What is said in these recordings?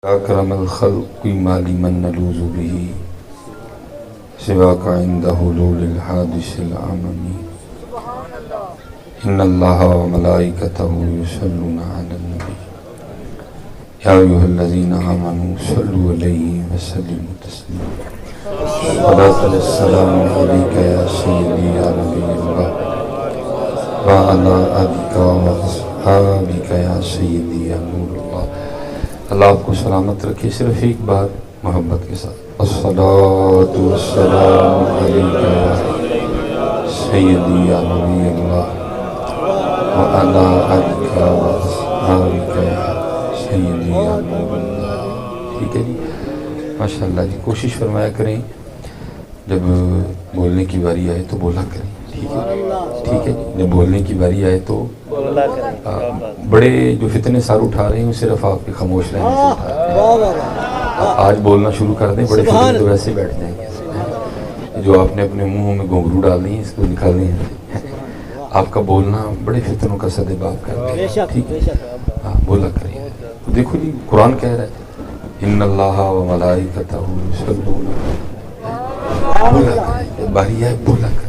أكرم الخلق ما لمن نلوذ به سواك عند حلول الحادث العممي إن الله وملائكته يصلون على النبي يا أيها الذين آمنوا صلوا عليه وسلموا تسليما الصلاة والسلام عليك يا سيدي يا نبي الله وعلى آلك وأصحابك يا سيدي يا نور الله. اللہ آپ کو سلامت رکھے. صرف ایک بار محبت کے ساتھ الصلاۃ والسلام علیک یا سیدی یا نبی اللہ وعلی آلک واصحابک یا سیدی یا نور اللہ. ٹھیک ہے جی, ماشاء اللہ جی. کوشش فرمایا کریں جب بولنے کی باری آئے تو بولا کریں. ٹھیک ہے ٹھیک ہے. جب بولنے کی باری آئے تو بڑے جو فتنے سار اٹھا رہے ہیں صرف آپ کے خاموش رہنے سے اٹھا رہے ہیں. آج بولنا شروع کر دیں, بڑے فتنے تو ویسے بیٹھ جائیں گے. جو آپ نے اپنے منہوں میں گھنگرو ڈال دی ہیں اس کو نکالنے ہیں. آپ کا بولنا بڑے فتنوں کا سدباب کر دے. ٹھیک ہے, ہاں بولا کریں. دیکھو جی قرآن کہہ رہا ہے ان اللہ و ملائکتہ یصلون. بولا کریں, باری ہے بولا کریں.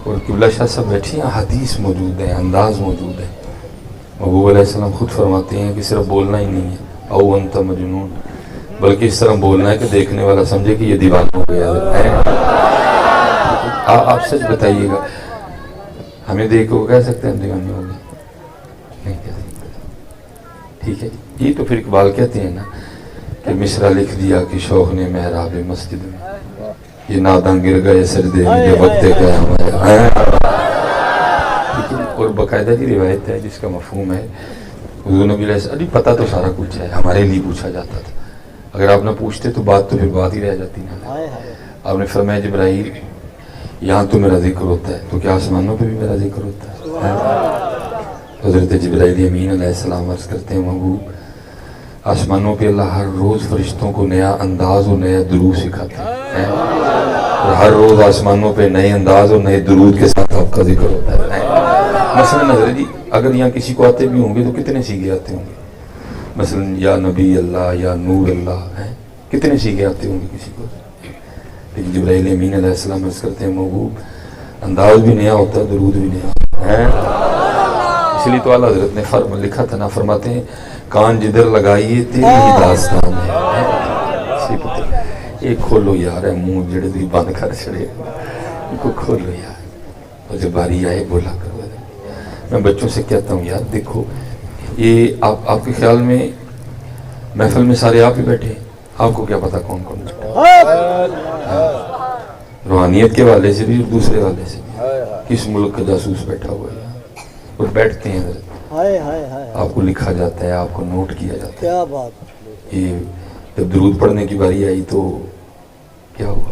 اور قبلہ شاہ صاحب بیٹھی ہیں, حدیث موجود ہے, انداز موجود ہے. محبوب علیہ السلام خود فرماتے ہیں کہ صرف بولنا ہی نہیں ہے او انت مجنون, بلکہ اس طرح بولنا ہے کہ دیکھنے والا سمجھے کہ یہ دیوانہ ہو گیا ہے. آپ سچ بتائیے گا, ہمیں دیکھ کو کہہ سکتے ہیں ہم دیوانے ہو گئے؟ نہیں کہہ سکتے. ٹھیک ہے, یہ تو پھر اقبال کہتے ہیں نا کہ مصرع لکھ دیا کہ شوق نے محراب مسجد میں, یہ ناداں گر گئے سردے میں جو وقت گیا ہمارا. اور باقاعدہ کی روایت ہے جس کا مفہوم ہے حضور نبی علیہ السلام. پتہ تو سارا کچھ ہے, ہمارے لیے پوچھا جاتا تھا. اگر آپ نہ پوچھتے تو بات تو پھر بات ہی رہ جاتی نا. آپ نے فرمایا جبرائیل یہاں تو میرا ذکر ہوتا ہے تو کیا آسمانوں پہ بھی میرا ذکر ہوتا ہے؟ حضرت جبرائیل امین علیہ السلام عرض کرتے ہیں محبوب آسمانوں پہ اللہ ہر روز فرشتوں کو نیا انداز اور نیا درود سکھاتے ہیں, اور ہر روز آسمانوں پہ نئے انداز اور نئے درود کے ساتھ آپ کا ذکر ہوتا ہے. مثلا نظر جی اگر یہاں کسی کو آتے بھی ہوں گے تو کتنے سیگے آتے ہوں گے؟ مثلا یا نبی اللہ یا نور اللہ ہیں, کتنے سیگے آتے ہوں گے کسی کو؟ لیکن جبرائیل امین علیہ السلام عرض کرتے ہیں محبوب انداز بھی نیا ہوتا ہے, درود بھی نیا ہوتا ہے. اس لیے تو اعلیٰ حضرت نے لکھا تھا نا, فرماتے ہیں کان جدھر لگائیے تیری ہی داستان ہے. ایک کھولو یار ہے منہ جڑے دی بند کر چھڑے, ان کو کھولو یار. اور جب باری آئے بولا کرو. میں بچوں سے کہتا ہوں یار دیکھو یہ آپ کے خیال میں محفل میں سارے آپ ہی بیٹھے ہیں, آپ کو کیا پتا کون کون بیٹھے. روحانیت کے والے سے بھی اور دوسرے والے سے بھی کس ملک کا جاسوس بیٹھا ہوا ہے اور بیٹھتے ہیں. آپ کو لکھا جاتا ہے, آپ کو نوٹ کیا جاتا ہے. یہ جب درود پڑھنے کی باری آئی تو کیا ہوا؟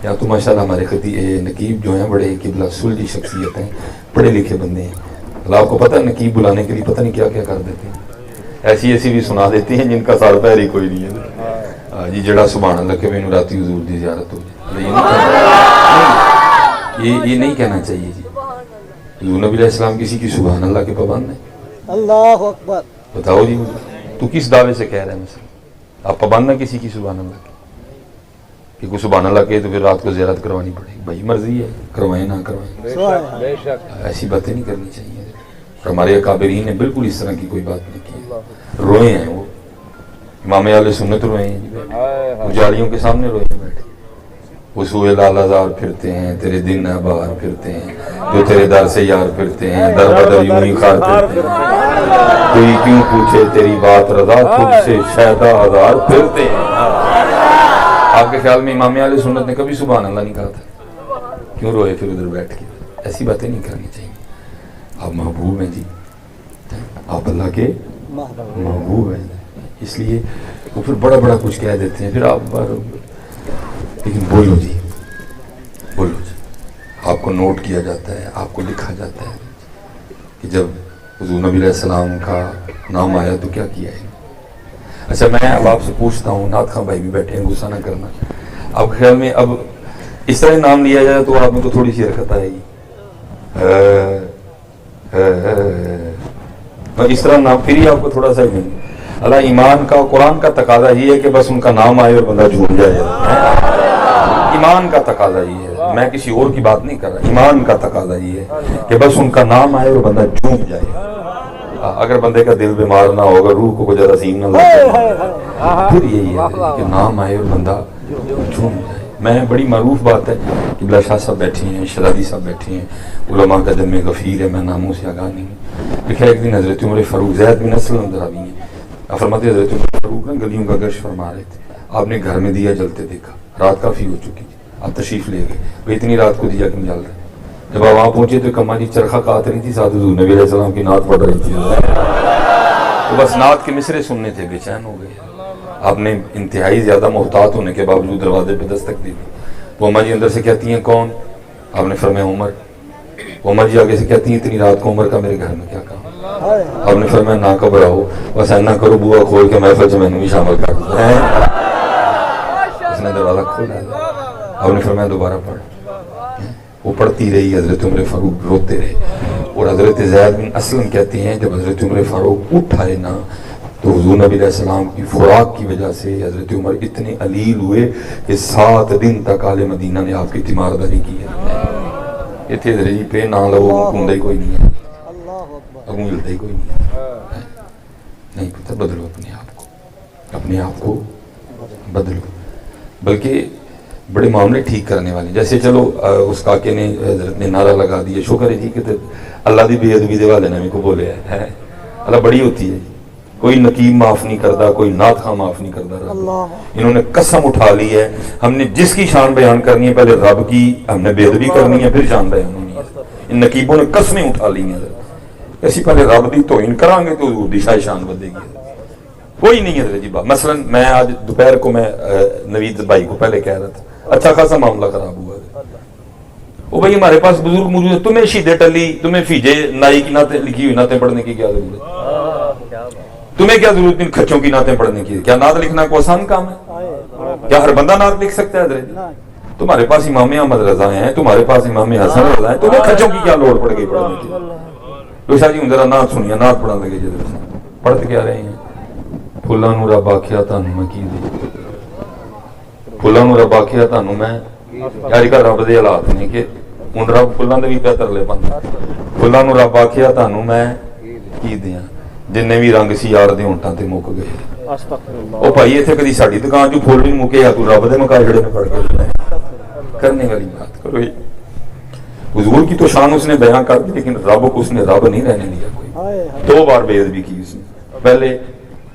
یا تو ماشاءاللہ ہمارے نقیب جو ہیں بڑے قبلہ سلجھی شخصیت ہیں, پڑھے لکھے بندے ہیں. اللہ آپ کو پتہ ہے نقیب بلانے کے لیے پتہ نہیں کیا کیا کر دیتے ہیں. ایسی بھی سنا دیتے ہیں جن کا سال پہر ہی کوئی نہیں ہے. جی جڑا سبحان اللہ کہ مینوں راتی حضور دی زیارت ہو جائے, یہ نہیں کہنا چاہیے جی. حضور نبی علیہ السلام کسی کی سبحان اللہ کے پابند ہیں؟ اللہ اکبر. بتاؤ جی تو کس دعوے سے کہہ رہے ہیں مثلا آپ پابند ہیں کسی کی سبحان اللہ کی؟ کہ کوئی سبحان اللہ کہے تو پھر رات کو زیارت کروانی پڑے گی. بھائی مرضی ہے, کروائیں نہ کروائیں, ایسی باتیں نہیں کرنی چاہیے. اور ہمارے اکابرین نے بالکل اس طرح کی کوئی بات نہیں کی. روئے ہیں وہ امام اہل سنت, روئے ہیں مجاریوں کے سامنے روئے ہیں بیٹھے. وہ سوئے لال ہزار پھرتے ہیں تیرے دن باہر پھرتے ہیں, جو تیرے در سے یار پھرتے ہیں در بدر یوں ہی خار پھرتے ہیں. کوئی کیوں پوچھے تیری بات رضا خود سے شہدا ہزار پھرتے ہیں. آپ کے خیال میں امام اہل سنت نے کبھی سبحان اللہ نہیں کہا تھا؟ کیوں روئے پھر ادھر بیٹھ کے؟ ایسی باتیں نہیں کرنی چاہیے. آپ محبوب ہیں جی, آپ اللہ کے محبوب ہیں, اس لیے وہ پھر بڑا بڑا کچھ کہہ دیتے ہیں. پھر آپ لیکن بولو جی, بولو جی. آپ کو نوٹ کیا جاتا ہے, آپ کو لکھا جاتا ہے کہ جب حضور نبی علیہ السلام کا نام آیا تو کیا کیا ہے. اچھا میں اب آپ سے پوچھتا ہوں, نعت خواں بھائی بھی بیٹھے ہیں, غصہ نہ کرنا. آپ کے خیال میں اب اس طرح نام لیا جائے تو آپ میں تو تھوڑی سی حرکت آئے گی. اس طرح نام پھر ہی آپ کو تھوڑا سا اللہ ایمان کا قرآن کا تقاضا یہ ہے کہ بس ان کا نام آئے اور بندہ جھوم جائے. ایمان کا تقاضا یہ ہے, میں کسی اور کی بات نہیں کر رہا, ایمان کا تقاضا یہ ہے کہ بس ان کا نام آئے اور بندہ جھوم جائے. اگر بندے کا دل بیمار نہ ہوگا, روح کو جرا سیم نہ لگے, پھر یہی ہے کہ نام آئے اور بندہ جھوم جائے. میں بڑی معروف بات ہے کہ بلا شاہ صاحب بیٹھے ہیں, شرادی صاحب بیٹھے ہیں, علماء کا جمع غفیر ہے, میں ناموں سے آگاہ نہیں ہوں. لکھا ایک دن حضرت عمر فاروق زید بن اسلم راوی ہیں, فرماتے حضرت عمر فاروق نا گلیوں کا گشت فرما رہے تھے, آپ نے گھر میں دیا جلتے دیکھا, رات کافی ہو چکی تھی, آپ تشریف لے گئے, وہ اتنی رات کو دیا کیوں جل رہا ہے؟ جب آپ وہاں پہنچے تو کما جی چرخہ کاٹ رہی تھی, ساتھ حضور نبی علیہ السلام کی نعت پڑھ رہی تھی, تو بس نعت کے مصرے سننے تھے, بے چین ہو گئے. آپ نے انتہائی زیادہ محتاط ہونے کے باوجود دروازے پہ دستک دی. وہ اماں جی اندر سے کہتی ہیں کون؟ آپ نے فرمایا عمر. وہ اماں جی آگے سے کہتی ہیں اتنی رات کو عمر کا میرے گھر میں کیا کام؟ آپ نے فرمایا نہ گھبراؤ, بس اینا کرو بوا کھول کے محفل سے میں نے بھی شامل کر دیا. اس نے دروازہ کھولا, آپ نے فرمایا دوبارہ پڑھ. وہ پڑھتی رہی, حضرت عمر فاروق روتے رہے. اور حضرت زید بن اسلم کہتے ہیں جب حضرت عمر فاروق اٹھائے نا تو حضور نبی علیہ السلام کی خوراک کی وجہ سے حضرت عمر اتنے علیل ہوئے کہ 7 دن تک اہل مدینہ نے آپ کی تیمارداری کی ہے. اتنے حضرت جی پہ نہ لو کندا ہی کوئی نہیں ہے, اب ملتا ہی کوئی نہیں ہے. نہیں پتہ, بدلو اپنے آپ کو, اپنے آپ کو بدلو. بلکہ بڑے معاملے ٹھیک کرنے والے, جیسے چلو اس کاکے نے حضرت نے نعرہ لگا دیا, شکر ہے جی کہ اللہ دی بے ادبی دے والے نے کو بولے ہے, اللہ بڑی ہوتی ہے, کوئی نقیب معاف نہیں کرتا, کوئی نعت خواہ معاف نہیں کرتا. انہوں نے قسم اٹھا لی ہے, ہم نے جس کی شان بیان کرنی ہے پہلے رب کی ہم نے بے ادبی کرنی ہے, پھر شان بیان ہونی ہے. ان نقیبوں نے قسمیں اٹھا لی ہیں, ایسی پہلے رب دی توہین کریں گے تو حضور دی شان بدے گی. کوئی نہیں ہے جی. مثلا میں آج دوپہر کو میں نوید بھائی کو پہلے کہہ رہا تھا, اچھا خاصا معاملہ خراب ہوا ہے. وہ بھائی ہمارے پاس بزرگ موجود ہے, تمہیں شیدے ٹلی, تمہیں فیجے نائی کی نعتیں لکھی ہوئی نعتیں پڑھنے کی کیا ضرورت ہے؟ تمہیں کیا ضرورت ان کھچوں کی نعتیں پڑھنے کی؟ کیا نعت لکھنا کوئی آسان کام ہے؟ کیا ہر بندہ نعت لکھ سکتا ہے حضرت؟ تمہارے پاس امام احمد رضا ہیں, تمہارے پاس امام حسن رضا ہیں, تمہیں کھچوں کی کیا لوڑ پڑ گئی پڑھنے کی؟ تو شاہ جی ذرا نعت سنیے, نعت پڑھا لگے جی. پڑھتے کیا رہے ہیں؟ پھلاں نوں رب آکھیا تانوں میں کی دے, پھلاں نوں رب آکھیا تانوں میں, یار کا رب دے حالات نے کہ ہن رب پھلاں دے وی بہتر لے پاندے. پھلاں نوں رب آکھیا تانوں میں کی دیاں, جننے بھی رنگ سی یار دے ہونٹاں تے مک گئے. او بھائی ایتھے کدی ساڈی دکان چوں پھول نہیں مکے, یا تو رب دے مکا جڑے نے پڑ گئے. کرنے والی بات کرو. حضور کی تو شان اس نے بیان کر دی, لیکن رب کو اس نے رب نہیں رہنے دیا. کوئی 2 بار بے ادبی کی اس نے. پہلے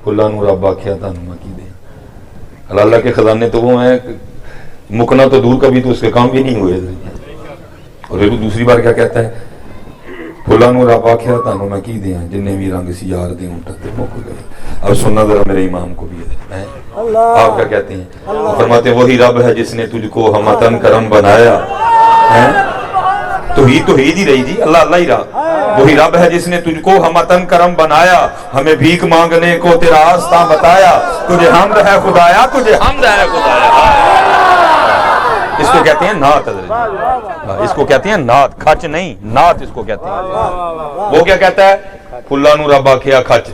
پھلاں نوں رب آکھیا تانوں میں کی دیاں, اللہ کے خزانے تو وہ ہیں, مکنا تو دور, کبھی تو اس کے کام بھی نہیں ہوئے. اور پھر دوسری بار کیا کہتا ہے؟ پھلاں نوں رب آکھیا تانوں میں کی دیاں, جننے بھی رنگ سی یار دے ہونٹاں تے مک گئے. اب سننا ذرا میرے امام کو بھی ہے, آپ کیا کہتے ہیں؟ فرماتے ہیں وہی رب ہے جس نے تجھ کو ہمتن کرم بنایا. توحید ہی رہی جی, اللہ اللہ ہی رہا. وہی رب ہے جس نے تجھ کو ہمتن کرم بنایا, ہمیں بھیک مانگنے کو تیرا راستہ بتایا. تجھے حمد ہے خدایا, تجھے حمد ہے خدایا. اس کو کہتے ہیں نعت حضرت, اس کو کہتے ہیں نعت, کھچ نہیں, نعت اس کو کہتے ہیں. وہ کیا کہتا ہے؟ پھلاں نوں رب آکھیا کھچ.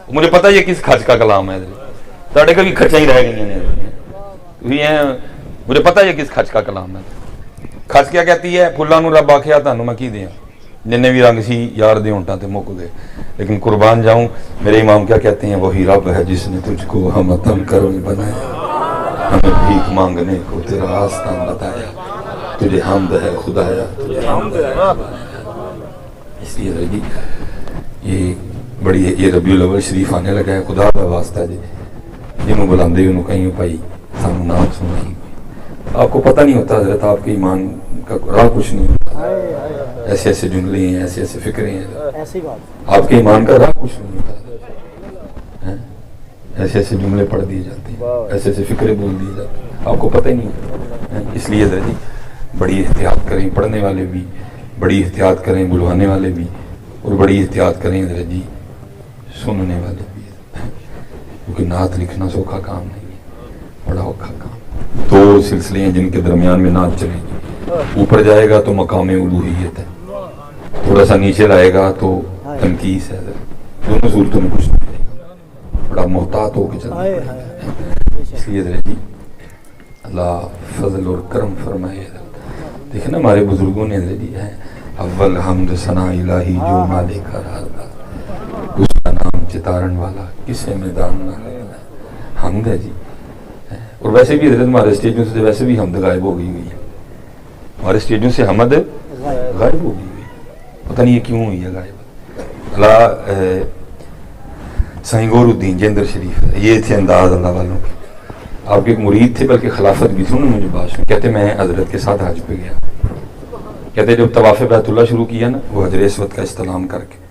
مجھے پتہ یہ کس کھچ کا کلام ہے حضرت, تاڑے کبھی کھچیں ہی رہ گئی ہیں. مجھے پتہ یہ کس کھچ کا کلام ہے. کھچ کیا کہتی ہے؟ پھلاں نوں رب آکھیا تانوں میں کی دیاں, جننے بھی رنگ سی یار دے ہونٹاں تے مک گئے. لیکن قربان جاؤں, میرے امام کیا کہتے ہیں؟ وہی رب ہے جس نے تجھ کو ہمتن کرم بنایا, ہمیں بھیک مانگنے کو تیرا راستہ بتایا. تجھے حمد ہے خدایا, تجھے حمد ہے. اس لیے جی یہ بڑی یہ ربیع الاول شریف آنے لگا ہے, خدا کا واسطہ جی جنہوں بلاندے انہوں کہیں بھائی سانوں نام سنائی. آپ کو پتہ نہیں ہوتا حضرت, آپ کے ایمان کا راہ کچھ نہیں ہوتا. ایسے ایسے جملے ہیں, ایسے ایسے فکریں ہیں, آپ کے ایمان کا راہ کچھ نہیں ہوتا. ایسے ایسے جملے پڑھ دیے جاتے ہیں, ایسے ایسے فکریں بول دیے جاتے ہیں, آپ کو پتہ ہی نہیں ہوتا. اس لیے جی بڑی احتیاط کریں, پڑھنے والے بھی بڑی احتیاط کریں, بلوانے والے بھی, اور بڑی احتیاط کریں جی سننے والے بھی, کیونکہ نعت لکھنا سوکھا کام نہیں ہے, بڑا اوکھا کام. 2 سلسلے ہیں جن کے درمیان میں نعت چلے گی. اوپر جائے گا تو مقام الوہیت ہے, تھوڑا سا نیچے لائے گا تو تنقیص ہے. دونوں صورتوں میں کچھ نہیں رہے گا, محتاط ہو کے چلنا پڑے گا. اس لیے جی اللہ فضل اور کرم فرمائے. دیکھیں نا ہمارے بزرگوں نے جی ہے اول حمد ثنا الہی جو مالک راز اس کا نام چتارن والا کسے میدان نہ حمد ہے جی. اور ویسے بھی حضرت ہمارے اسٹیجوں سے ویسے بھی حمد غائب ہو گئی ہے. ہمارے اسٹیجوں سے حمد غائب ہو گئی. پتہ نہیں یہ کیوں ہوئی ہے غائب. اللہ سائیں غور الدین جندر شریف یہ تھے انداز اللہ والوں کے. آپ کے ایک مرید تھے بلکہ خلافت بھی تھی. انہوں نے مجھے بات سنی. کہتے میں حضرت کے ساتھ حج پہ گیا. کہتے جب طواف بیت اللہ شروع کیا نا وہ حجر اسود کا استلام کر کے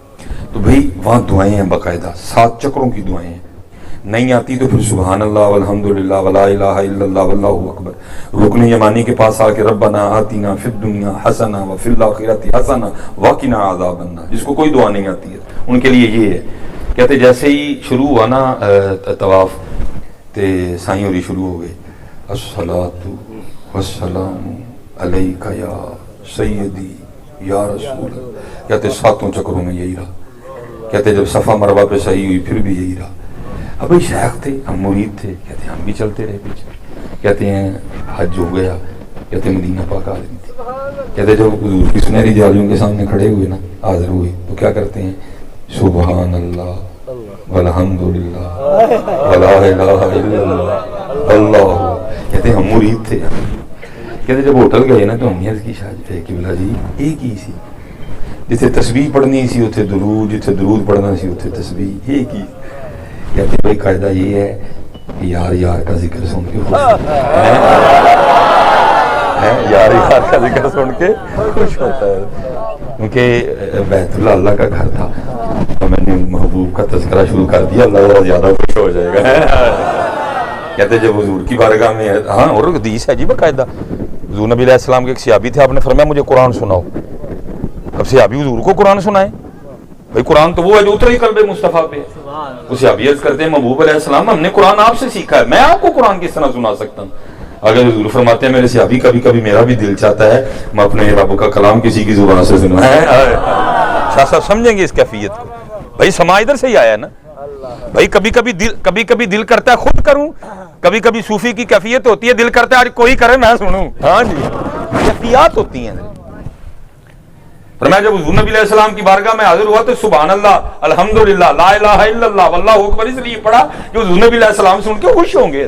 تو بھائی وہاں دعائیں ہیں باقاعدہ 7 چکروں کی دعائیں ہیں. نہیں آتی تو پھر سبحان اللہ والحمدللہ ولا الہ الا اللہ واللہ اکبر. رکن یمانی کے پاس آ کے ربنا آتنا فی الدنیا حسنہ وفی الآخرۃ حسنہ وقنا عذاب النار. جس کو کوئی دعا نہیں آتی ہے ان کے لیے یہ ہے. کہتے جیسے ہی شروع ہوا نا طواف تے سائیں ہوری شروع ہو گئے الصلاۃ والسلام علیک یا سیدی یا رسول. کہتے 7 چکروں میں یہی رہا. کہتے جب صفا مروہ پہ صحیح ہوئی پھر بھی یہی رہا. اب بھائی شیخ تھے ہم مرید تھے. کہتے ہم بھی چلتے رہے پیچھے. کہتے ہیں حج ہو گیا. کہتے مدینہ پاک آدمی تھے. کہتے جب حضور کی سنہری جالیوں کے سامنے کھڑے ہوئے نا حاضر ہوئے تو کیا کرتے ہیں سبحان اللہ والحمدللہ ولا الہ الا اللہ اللہ. کہتے ہم مرید تھے. کہتے جب ہوٹل گئے نا تو ہم نے عرض کی شاہ قبلہ جی ایک ہی سی جتھے تسبیح پڑھنی سی اتھے درود جتھے درود پڑھنا سی اتھے تسبیح ایک ہی. کہتے بھائی قاعدہ یہ ہے کہ یار یار کا ذکر سن کے یار یار کا ذکر سن کے خوش ہوتا ہے. کیونکہ بیت اللہ اللہ کا گھر تھا تو میں نے محبوب کا تذکرہ شروع کر دیا اللہ ذرا زیادہ خوش ہو جائے گا. کہتے جب حضور کی بارگاہ میں ہاں اور حدیث ہے جی باقاعدہ. حضور نبی علیہ السلام کے ایک صحابی تھے. آپ نے فرمایا مجھے قرآن سناؤ. اب صحابی حضور کو قرآن سنائے. بھائی قرآن تو وہ ہے جو اترا قلب مصطفیٰ پہ. وہ صحابی عرض کرتے ہیں محبوب علیہ السلام ہم نے قرآن آپ سے سیکھا ہے میں آپ کو قرآن کس طرح سنا سکتا ہوں. اگر حضور فرماتے ہیں میرے صحابی کبھی کبھی میرا بھی دل چاہتا ہے میں اپنے رب کا کلام کسی کی زبان سے سنوں. شاہ صاحب سمجھیں گے اس کیفیت کو. بھائی سما ادھر سے ہی آیا نا. بھائی کبھی کبھی دل کرتا ہے خود کروں. کبھی کبھی صوفی کی کیفیت ہوتی ہے دل کرتا ہے آج کوئی کرے میں سنوں. ہاں جی کیفیات ہوتی ہیں. فرمایا جب حضور نبی علیہ السلام کی بارگاہ میں حاضر ہوا تو سبحان اللہ الحمدللہ لا الہ الا اللہ واللہ اکبر اس لیے پڑھا کہ حضور نبی علیہ السلام سن کے خوش ہوں گے.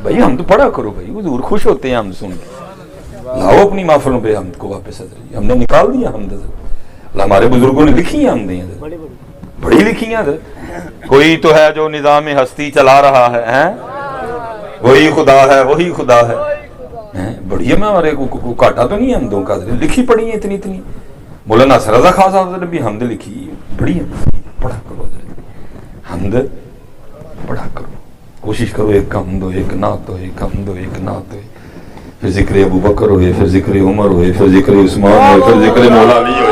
بھائی ہم تو پڑھا کرو بھائی حضور خوش ہوتے ہیں ہم سن کے. لاؤ اپنی محفلوں پہ حمد کو واپس. حضرت ہم نے نکال دیا حمد. ہمارے بزرگوں نے لکھی ہیں حمدیں بڑی لکھی ہیں. کوئی تو ہے جو نظام ہستی چلا رہا ہے وہی خدا ہے وہی خدا ہے. بڑھیا میں ہمارے کو کاٹا تو نہیں حمدوں کا. لکھی پڑھی ہیں اتنی. مولانا ناصر رضا خان صاحب نے بھی حمد لکھی بڑی ہے. پڑھا کرو حمد پڑھا کرو. کوشش کرو ایک حمد ہو ایک نعت ہو ایک حمد ہو ایک نعت ہو. پھر ذکر ابو بکر ہوئے پھر ذکر عمر ہوئے پھر ذکر عثمان ہوئے پھر ذکر مولا علی ہوئے.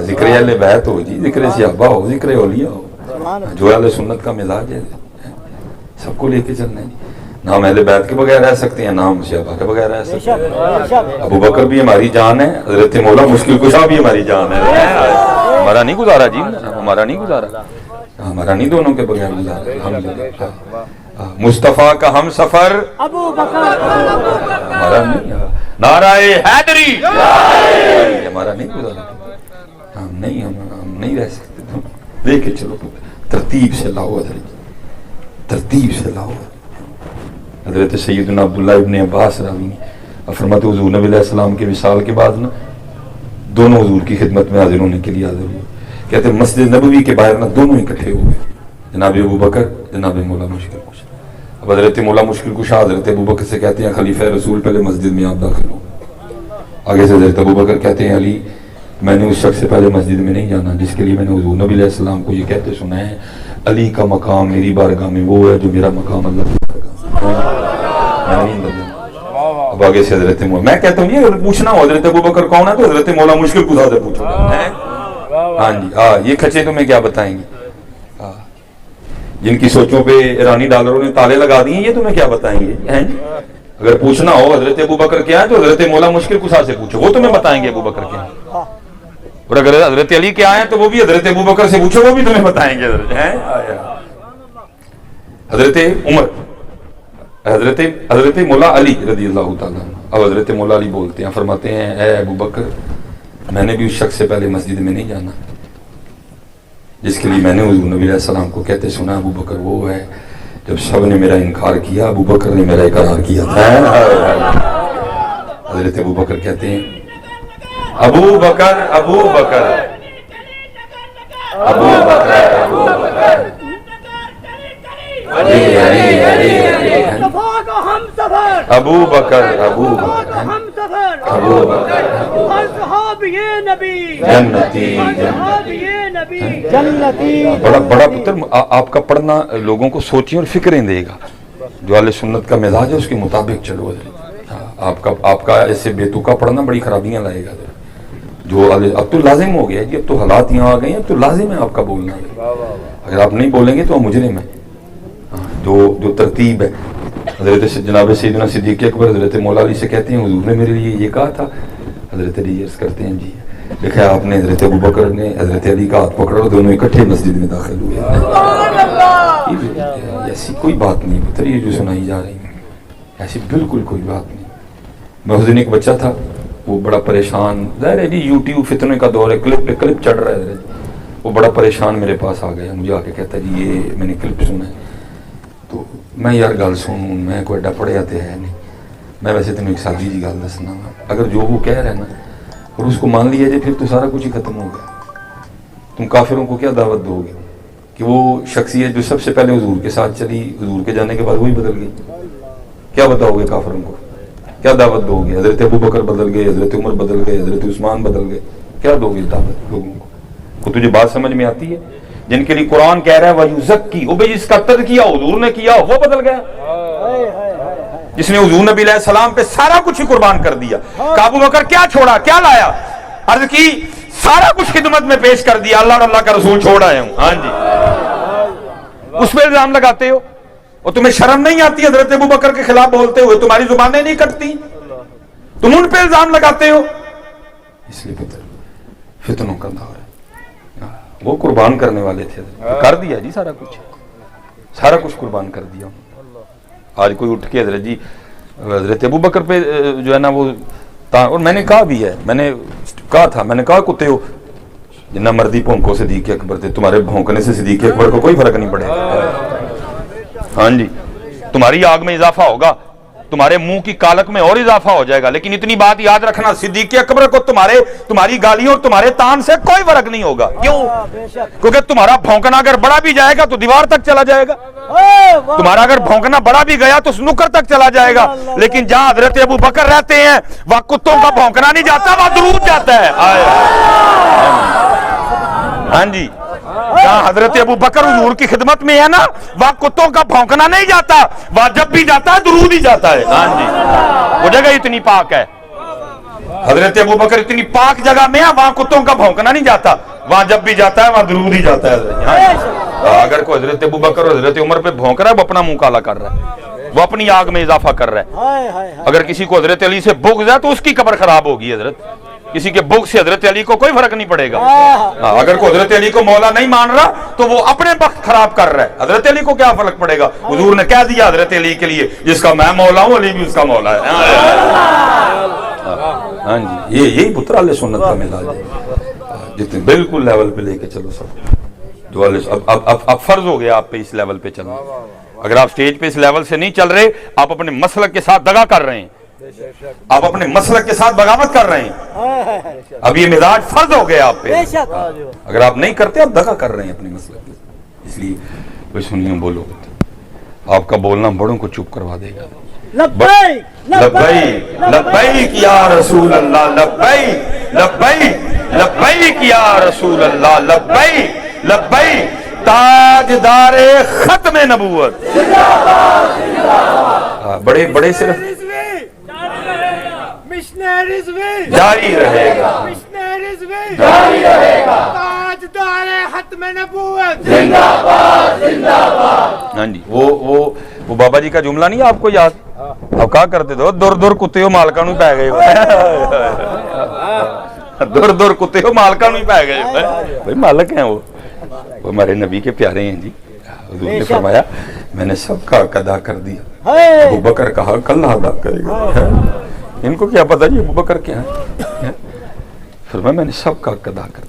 ذکر اہل بیت ہو جی ذکر صحابہ ہو ذکر اولیاء ہو جو اہل سنت کا مزاج ہے سب کو لے کے چلنا ہے. نہ ہم اہل بیت کے بغیر رہ سکتے ہیں نہ ہم صحابہ کے بغیر رہ سکتے ہیں. ابو بکر بھی ہماری جان ہے حضرت مولا مشکل کشا بھی ہماری جان ہے. ہمارا نہیں گزارا جی ہمارا نہیں گزارا ہمارا نہیں دونوں کے بغیر گزارا. الحمدللہ مصطفیٰ کا ہم سفر ابو بکر ہمارا نہیں. نعرہ حیدری ہمارا نہیں گزارا. ہم نہیں رہ سکتے. لے کے چلو ترتیب سے لاؤ حضرت ترتیب سے لاؤ. حضرت سیدنا عبداللہ ابن عباس راوی نے فرماتے حضور نبی علیہ السلام کے وصال کے بعد نا دونوں حضور کی خدمت میں حاضر ہونے کے لیے حاضر ہوئے. کہتے مسجد نبوی کے باہر نا دونوں اکٹھے ہو گئے جناب ابو بکر جناب مولا مشکل کشا. اب حضرت مولا مشکل کشا حضرت ابو بکر سے کہتے ہیں خلیفہ رسول پہلے مسجد میں آپ داخل ہو. آگے سے حضرت ابو بکر کہتے ہیں علی میں نے اس شخص سے پہلے مسجد میں نہیں جانا جس کے لیے میں نے حضور نبی علیہ السلام کو یہ کہتے سنا ہے علی کا مقام میری بارگاہ میں وہ ہے جو میرا مقام اللہ کی بارگاہ میں. اب آگے سے حضرت مولا میں کہتا ہوں یہ پوچھنا ہو حضرت ابو بکر کون ہے تو حضرت مولا مشکل کشا سے پوچھو گا. ہاں جی یہ کھچے تمہیں کیا بتائیں گے جن کی سوچوں پہ ایرانی ڈالروں نے تالے لگا دیے یہ تمہیں کیا بتائیں گے. اگر پوچھنا ہو حضرت ابو بکر کیا ہے تو حضرت مولا مشکل کشا سے پوچھو وہ تمہیں بتائیں گے ابو بکر کیا ہے. اور اگر حضرت علی کے آئے تو وہ بھی حضرت ابو بکر سے پوچھو، وہ بھی تمہیں بتائیں گے. حضرت عمر، حضرت مولا علی رضی اللہ تعالیٰ عنہ، اب حضرت مولا علی بولتے ہیں، فرماتے ہیں اے ابو بکر، میں نے بھی اس شخص سے پہلے مسجد میں نہیں جانا جس کے لیے میں نے حضور نبی علیہ السلام کو کہتے سنا. ابو بکر وہ ہے جب سب نے میرا انکار کیا، ابو بکر نے میرا اقرار کیا تھا. حضرت ابو بکر کہتے ہیں ابو بکر ابو بکر ابو بکر ابو بکر ابو بکر ابو بکر جنتی. بڑا پتر آپ کا پڑھنا لوگوں کو سوچیں اور فکریں دے گا. جو اہل سنت کا مزاج ہے اس کے مطابق چلو. آپ کا ایسے بیتوکا پڑھنا بڑی خرابیاں لائے گا. جو اب تو لازم ہو گیا جی، اب تو حالات یہاں آ گئے ہیں، اب تو لازم ہے آپ کا بولنا. اگر آپ نہیں بولیں گے تو مجرم ہے. جو ترتیب ہے، حضرت جناب سیدنا صدیق اکبر حضرت مولا علی سے کہتے ہیں حضور نے میرے لیے یہ کہا تھا. حضرت علی عرض کرتے ہیں جی دیکھا آپ نے حضرت ابو بکر نے حضرت علی کا ہاتھ پکڑا اور دونوں اکٹھے مسجد میں داخل ہوئے. ایسی کوئی بات نہیں پتر، یہ جو سنائی جا رہی ہے ایسی بالکل کوئی بات نہیں. میں اس دن ایک بچہ تھا، وہ بڑا پریشان، ظاہر ہے جی یوٹیوب فتنے کا دور ہے، کلپ پہ کلپ چڑھ رہا ہے. وہ بڑا پریشان میرے پاس آ گیا، مجھے آ کے کہتا جی یہ میں نے کلپ سنا ہے. تو میں یار گل سنوں، میں کوئی ایڈا پڑھیا تو ہے نہیں، میں ویسے تمہیں ایک سادی جی گل دسنا وا. اگر جو وہ کہہ رہا ہے نا اور اس کو مان لیا جائے پھر تو سارا کچھ ہی ختم ہو گیا. تم کافروں کو کیا دعوت دو گے کہ وہ شخصیت جو سب سے پہلے حضور کے ساتھ چلی، حضور کے جانے کے بعد وہی بدل گئی؟ کیا بتاؤ گے کافروں کو؟ کیا دعوت دو گے؟ حضرت ابو بکر بدل گئے، حضرت عمر بدل گئے، حضرت عثمان بدل گئے، کیا دو گے دعوت لوگوں کو؟ تجھے بات سمجھ میں آتی ہے؟ جن کے لیے قرآن کہہ رہا ہے وَيُزَكِّي، وہ بھئی جس کا تذکیہ حضور نے کیا وہ بدل گیا، جس نے حضور نبی علیہ السلام پہ سارا کچھ ہی قربان کر دیا. کہ ابو بکر کیا چھوڑا، کیا لایا؟ عرض کی سارا کچھ خدمت میں پیش کر دیا، اللہ اور اللہ کا رسول چھوڑ آئے ہوں. ہاں جی، اس پہ الزام لگاتے ہو اور تمہیں شرم نہیں آتی حضرت ابو بکر کے خلاف بولتے ہوئے؟ تمہاری زبانیں نہیں کٹتی، تم ان پہ الزام لگاتے ہو. اس لیے فتنوں کا دور ہے. وہ قربان کرنے والے تھے، کر دیا جی سارا کچھ قربان کر دیا. آج کوئی اٹھ کے حضرت جی حضرت ابو بکر پہ جو ہے نا وہ، اور میں نے کہا بھی ہے، میں نے کہا کتے ہو جنہ مردی بھونکو صدیق اکبر تھے، تمہارے بھونکنے سے صدیق اکبر کو کوئی فرق نہیں پڑے گا. ہاں جی، تمہاری آگ میں اضافہ ہوگا، تمہارے منہ کی کالک میں اور اضافہ ہو جائے گا، لیکن اتنی بات یاد رکھنا صدیق اکبر کو تمہاری گالیوں اور تمہارے تان سے کوئی فرق نہیں ہوگا. کیوں؟ کیونکہ تمہارا بھونکنا اگر بڑا بھی جائے گا تو دیوار تک چلا جائے گا، تمہارا اگر بھونکنا بڑا بھی گیا تو نکر تک چلا جائے گا. لیکن جہاں حضرت ابو بکر رہتے ہیں وہاں کتوں کا بھونکنا نہیں جاتا، وہاں درود جاتا ہے. ہاں جی، جہاں حضرت ابو بکر حضور کی خدمت میں ہے نا وہاں کتوں کا بھونکنا نہیں جاتا، وہاں جب بھی جاتا ہے درود ہی جاتا ہے. ہاں جی، وہ جگہ اتنی پاک ہے، حضرت ابو بکر اتنی پاک جگہ میں ہے، وہاں کتوں کا بھونکنا نہیں جاتا، وہاں جب بھی جاتا ہے وہاں درود ہی جاتا ہے. اگر کوئی حضرت ابو بکر اور حضرت عمر پہ بھونک رہا ہے وہ اپنا منہ کالا کر رہا ہے، وہ اپنی آگ میں اضافہ کر رہا ہے. اگر کسی کو حضرت علی سے بغض ہے تو اس کی قبر خراب ہوگی. حضرت کسی کے بغض سے حضرت علی کو کوئی فرق نہیں پڑے گا. اگر کوئی حضرت علی کو مولا نہیں مان رہا تو وہ اپنے وقت خراب کر رہا ہے، حضرت علی کو کیا فرق پڑے گا؟ حضور نے کہہ دیا حضرت علی کے لیے جس کا میں مولا ہوں علی بھی اس کا مولا ہے. ہاں جی، یہی پتر اہل سنت کا مزاج ہے. جتنے بالکل لیول پہ لے کے چلو سب، جو اب فرض ہو گیا آپ پہ اس لیول پہ چلنا. اگر آپ سٹیج پہ اس لیول سے نہیں چل رہے، آپ اپنے مسلک کے ساتھ دغا کر رہے ہیں، آپ اپنے مسلک کے ساتھ بغاوت کر رہے ہیں. اب یہ مزاج فرض ہو گیا آپ پہ، اگر آپ نہیں کرتے آپ دغا کر رہے ہیں اپنے مسلک کے ساتھ. اس لیے کوئی سنیے بولو، آپ کا بولنا بڑوں کو چپ کروا دے گا. لبیک لبیک لبیک یا رسول اللہ، لبیک لبیک لبیک یا رسول اللہ، لبیک لبیک تاجدار ختم نبوت. بڑے بڑے صرف جاری رہے گا، جاری رہے گا، تاجدار ختم نبوت زندہ باد زندہ باد. ہاں جی، وہ بابا جی کا جملہ نہیں آپ کو یاد؟ آپ کہا کرتے تھے دور دور کتے ہو مالکا نو پی گئے. دور دور کتے ہو مالکاں نہیں پائے گئے بھائی مالک ہیں وہ ہمارے نبی کے پیارے ہیں جی. حضور نے فرمایا میں نے سب کا حق ادا کر دیا. ابو بکر کا حق اللہ ادا کرے گا. ان کو کیا پتا جی ابو بکر کیا ہے. فرمایا میں نے سب کا حق ادا کر دیا.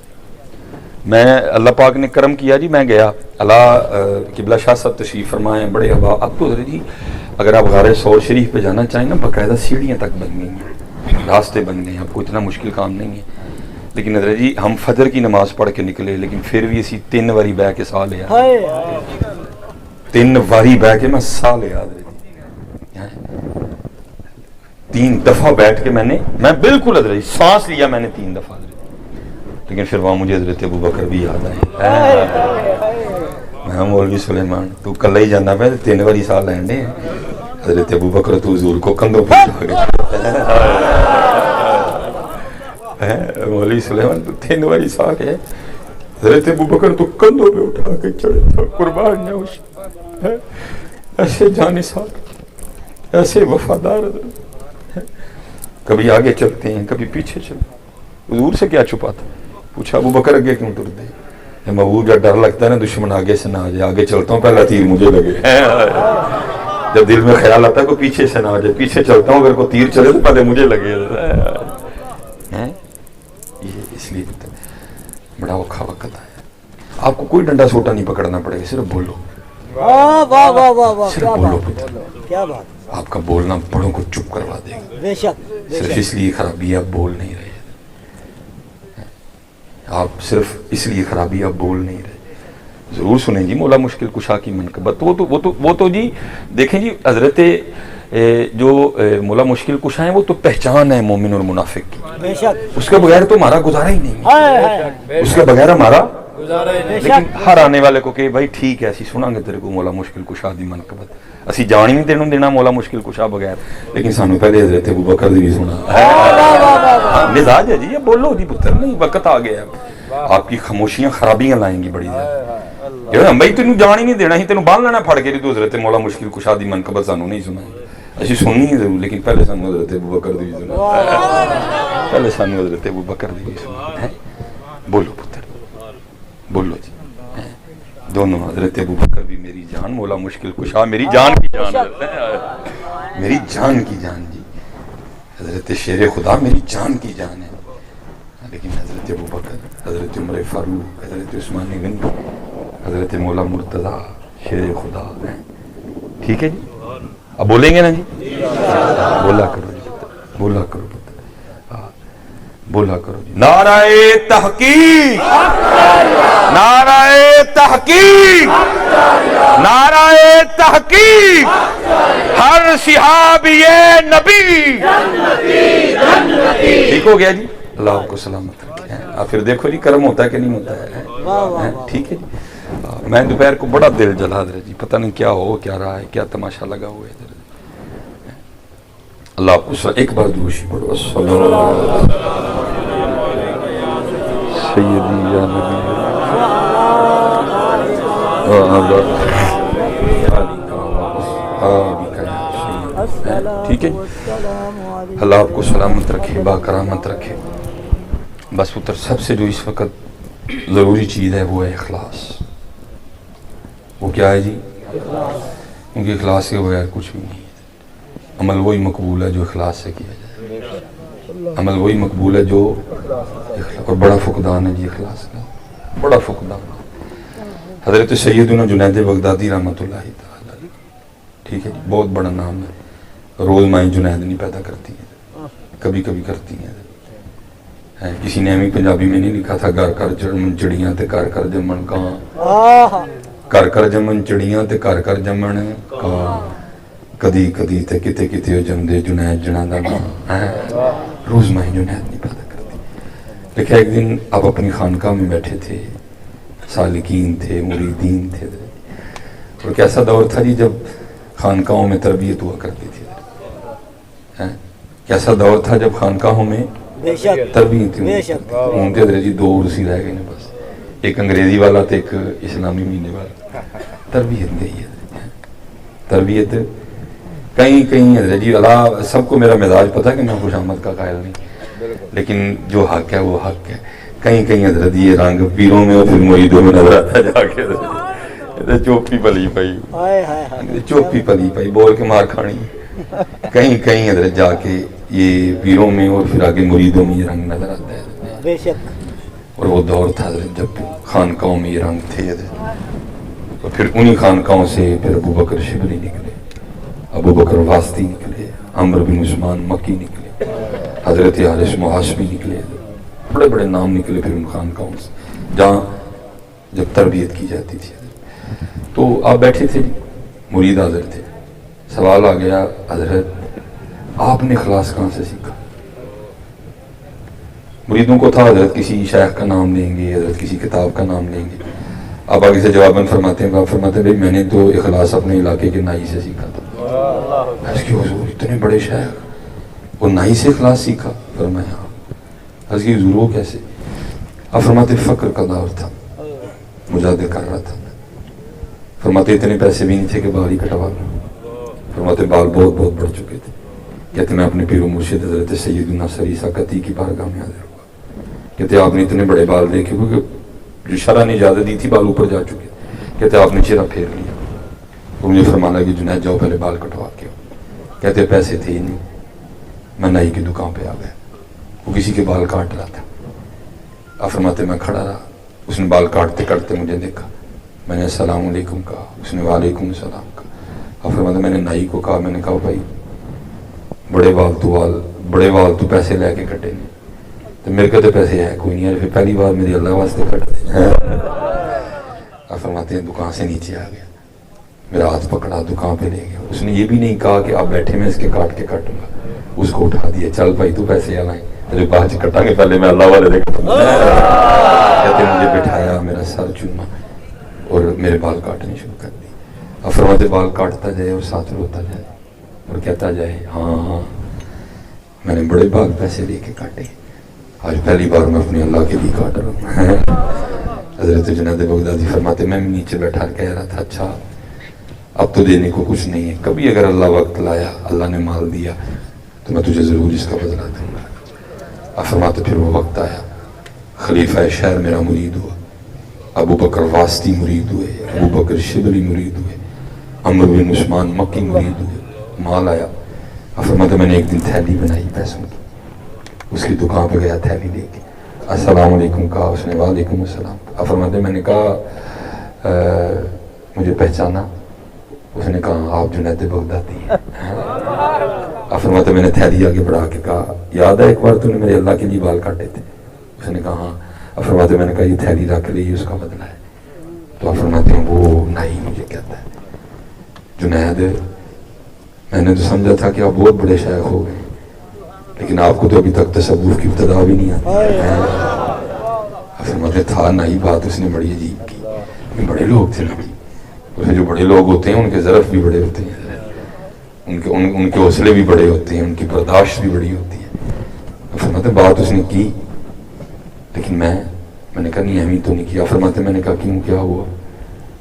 میں اللہ پاک نے کرم کیا جی میں گیا. اللہ قبلہ شاہ صاحب تشریف فرمائے بڑے اب تو جی اگر آپ غار ثور شریف پہ جانا چاہیں نا باقاعدہ سیڑھیاں تک بن گئی ہیں, راستے بن گئے ہیں, آپ کو اتنا مشکل کام نہیں ہے. لیکن حضرت جی ہم فجر کی نماز پڑھ کے نکلے لیکن پھر بھی اسی 3 واری بہ کے سا لیا. 3 واری بہ کے میں سا لیا. 3 دفعہ بیٹھ کے میں بالکل حضرت جی سانس لیا میں نے 3 دفعہ. لیکن پھر وہاں مجھے حضرت ابو بکر بھی یاد آئے. میں مولوی سلیمان تو کل ہی جانا پہ 3 واری سا لین دے. حضرت ابو بکر تو حضور کو کندھوں پہ اٹھا کے مولوی سلیمان تو 3 واری سا کے حضرت ابو بکر تو کندھوں پہ اٹھا کے چڑھے تھا. قربان نوش ایسے جانے ساتھ ایسے وفادار. کبھی آگے چلتے ہیں کبھی پیچھے چلتے. حضور سے کیا چھپاتا. پوچھا ابو بکر اگے کیوں ٹرتے. محبوب جب ڈر لگتا ہے نا دشمن آگے سے نہ آ جائے آگے چلتا ہوں پہلا تیر مجھے لگے. جب دل میں خیال آتا ہے کوئی پیچھے سے نہ آ جائے پیچھے چلتا ہوں اگر کوئی تیر چلے تو پہلے مجھے لگے. یہ اس لیے بڑا اوکھا وقت ہے. آپ کو کوئی ڈنڈا سوٹا نہیں پکڑنا پڑے گا صرف بولو. صرف بولو کیا بات. آپ کا بولنا بڑوں کو چپ کروا دے گا. صرف اس لیے خرابی آپ بول نہیں رہے. آپ صرف اس لیے خرابی آپ بول نہیں رہے. ضرور سنیں جی مولا مشکل کشا کی منقبت. وہ تو جی دیکھیں جی حضرت جو مولا مشکل کشا ہیں وہ تو پہچان ہے مومن اور منافق کی. اس کے بغیر تو ہمارا گزارا ہی نہیں. اس کے بغیر ہمارا لیکن ہر آنے والے کو کہ بھائی ٹھیک ہے اسی سنا گے تیرے کو مولا مشکل کشا دی منقبت. اسی جان ہی نہیں تینوں دینا مولا مشکل کشا بغیر. لیکن سانو پہلے حضرت ابو بکر دی بھی سنا. مزاج ہے جی یہ بولو جی پتر نہیں وقت آ گیا. آپ کی خاموشیاں خرابیاں لائیں گی بڑی زیادہ. بھائی تینوں جان ہی نہیں دینا ہی تینوں باندھ لینا پھڑ کے تو حضرت مولا مشکل کشا دی منقبت سانو نہیں سنا. اسی سننی ہے ضرور لیکن پہلے سانو حضرت ابو بکر دی بھی سنا. پہلے سانو حضرت ابو بکر دی بھی سنا. بولو پتر بولو جی. دونوں حضرت ابو بکر بھی میری جان مولا مشکل کشا میری جان کی جان میری جان کی جان جی. حضرت شیر خدا میری جان کی جان ہے. لیکن حضرت ابو بکر حضرت عمر فاروق حضرت عثمان غنی حضرت مولا مرتضیٰ شیر خدا ہیں. ٹھیک ہے جی اب بولیں گے نا جی. بولا کرو جی بولا کرو بولا کرو جی. نعرہ تحقیق نعرہ تحقیق نعرہ تحقیق ہر صحابی نبی. ٹھیک ہو گیا جی. اللہ آپ کو سلامت رکھے. پھر دیکھو جی کرم ہوتا ہے کہ نہیں ہوتا ہے. ٹھیک ہے جی. میں دوپہر کو بڑا دل جلا دے جی پتہ نہیں کیا ہو کیا رہا ہے کیا تماشا لگا ہوا ہے. اللہ آپ کو ایک بار دوشی پڑھو. صلی اللہ سیدی یا نبی ٹھیک ہے. اللہ آپ کو سلامت رکھے با کرامت رکھے. بس پتر سب سے جو اس وقت ضروری چیز ہے وہ ہے اخلاص. وہ کیا ہے جی کیونکہ اخلاص کے بغیر کچھ بھی نہیں ہے. عمل وہی مقبول ہے جو اخلاص سے کیا جائے. عمل وہی مقبول ہے جو اور بڑا فقدان ہے جی اخلاص کا بڑا فقدان. حضرت سیدنا جنید بغدادی رحمۃ اللہ تعالی ٹھیک ہے جی بہت بڑا نام ہے. روز مائیں جنید نہیں پیدا کرتی ہیں کبھی کبھی کرتی ہیں. کسی نے ہمیں پنجابی میں نہیں لکھا تھا گھر کر چڑیاں تے کر کر جمن کاں کر کر جمن چڑیاں تے کر کر جمن کاں کدی کدی تے کتے کتے جمدے جنید جنا دا نام. روز مائیں جنید نہیں پیدا کرتی. لیکن ایک دن آپ اپنی خانقاہ میں بیٹھے تھے سالکین تھے مریدین تھے اور کیسا دور تھا جی جب خانقاہوں میں تربیت ہوا کرتی تھی. کیسا دور تھا جب خانقاہوں میں تربیت ہوتی جی 2 عرصی رہ گئے بس ایک انگریزی والا تو ایک اسلامی مہینے والا. تربیت نہیں ہے تربیت کہیں کہیں جی اللہ سب کو میرا مزاج پتہ کہ میں خوش آمد کا قائل نہیں لیکن جو حق ہے وہ حق ہے. کہیں کہیں حضرت یہ رنگ پیروں میں اور پھر مریدوں میں نظر آتا جا کے. چوپی پلی پائی, چوپی پلی پائی بول کے مار کھانی. کہیں کہیں حضرت جا کے یہ پیروں میں اور پھر آگے مریدوں میں یہ رنگ نظر آتا ہے. بے شک. اور وہ دور تھا حضرت جب خانقاہوں میں یہ رنگ تھے حضرت. اور پھر انہی خانقاہوں سے پھر ابو بکر شبلی نکلے, ابو بکر واسطی نکلے, عمرو بن عثمان مکی نکلے, حضرت حارث ہاشمی نکلے. بڑے بڑے نام نکلے پھر ان خانقاہوں سے جہاں جب تربیت کی جاتی تھی. تو آپ بیٹھے تھے, مرید حاضر تھے. سوال آ گیا, حضرت آپ نے اخلاص کہاں سے سیکھا؟ مریدوں کو تھا حضرت کسی شیخ کا نام لیں گے, حضرت کسی کتاب کا نام لیں گے. آپ آگے سے جواباً فرماتے ہیں, آپ فرماتے ہیں بھائی میں نے تو اخلاص اپنے علاقے کے نائی سے سیکھا تھا. اس کی حضور اتنے بڑے شیخ, وہ نائی سے اخلاص سیکھا؟ فرمایا ہاں. اس کی حضور وہ کیسے؟ آپ فرماتے فقر کا دور تھا, مجاہدے کر رہا تھا. فرماتے اتنے پیسے بھی نہیں تھے کہ بال ہی کٹوا لوں. فرماتے بال بہت بہت بڑھ چکے تھے. کہتے میں اپنے پیر و مرشد حضرت سیدنا سری ساکتی کی بارگاہ میں حاضر ہوا. کہتے آپ نے اتنے بڑے بال دیکھے, کیونکہ جو شرع نے اجازت دی تھی بال اوپر جا چکے. کہتے آپ نے چہرہ پھیر لیا. تو مجھے فرمانا کہ جنید جاؤ پہلے بال کٹوا کے. کہتے پیسے تھے ہی نہیں. میں نائی کی دکان پہ آ گیا, وہ کسی کے بال کاٹ رہا تھا. آپ فرماتے میں کھڑا رہا, اس نے بال کاٹتے کاٹتے مجھے دیکھا. میں نے السلام علیکم کہا, اس نے وعلیکم السلام کہا. آپ فرماتے میں نے نائی کو کہا, میں نے کہا بھائی بڑے وال تو پیسے لے کے کٹے نہیں, تو میرے کو تو پیسے ہے کوئی نہیں ہے, پھر پہلی بار میری اللہ واسطے کٹتے. آپ فرماتے ہیں دکان سے نیچے آ گیا, میرا ہاتھ پکڑا, دکان پہ لے گیا. اس نے یہ بھی نہیں کہا کہ آپ بیٹھے میں اس کے کاٹ کے کاٹوں گا. اس کو اٹھا دیا, چل بھائی تو پیسے آئیں, جو بعد کٹا گے پہلے میں اللہ والے دے کٹوں گا. کہتے مجھے بٹھایا, میرا سر چوما اور میرے بال کاٹنے شروع کر دی. اب فرماتے بال کاٹتا جائے اور ساتھ روتا جائے اور کہتا جائے ہاں ہاں میں نے بڑے بال پیسے لے کے کاٹے, آج پہلی بار میں اپنے اللہ کے لیے کاٹ رہا ہوں. حضرت جنید بغدادی فرماتے میں نیچے بیٹھا کہہ رہا تھا اچھا اب تو دینے کو کچھ نہیں ہے, کبھی اگر اللہ وقت لایا, اللہ نے مال دیا تو میں تجھے ضرور اس کا بدلہ دوں گا. اب فرماتے پھر وہ وقت آیا, خلیفہ شہر میرا مرید ہوا, ابو بکر واسطی مرید ہوئے, ابو بکر شبلی مرید ہوئے, عمرو بن عثمان مکی مرید ہوئے. مال آیا. اب فرماتے میں نے ایک دن تھیلی بنائی پیسوں کی, اس کی دکان پہ گیا تھیلی لے کے, السلام علیکم کہا, اس نے وعلیکم السلام. اب فرماتے میں نے کہا مجھے پہچانا؟ اس نے کہا آپ جنید بغدادی ہیں. اب فرماتے میں نے تھیلی آگے بڑھا کے کہا یاد ہے ایک بار تو نے میرے اللہ کے لیے بال کاٹے تھے؟ اس نے کہا ہاں. اب فرماتے میں نے کہا یہ تھیلی رکھ لی, اس کا بدلہ ہے. تو آپ فرماتے ہیں وہ نہیں مجھے کہتا ہے جنید میں نے تو سمجھا تھا کہ آپ بہت بڑے شیخ ہو گئے, لیکن آپ کو تو ابھی تک تصوف کی ابتدا بھی نہیں آتی. اب فرماتے تھا نہیں بات اس نے بڑی عجیب کی, بڑے لوگ تھے نا, اس میں جو بڑے لوگ ہوتے ہیں ان کے ظرف بھی بڑے ہوتے ہیں, ان کے حوصلے بھی بڑے ہوتے ہیں, ان کی برداشت بھی بڑی ہوتی ہے. فرماتے بات اس نے کی, لیکن میں نے کہا نہیں اہمی تو نہیں کیا. فرماتے میں نے کہا کیوں کیا ہوا؟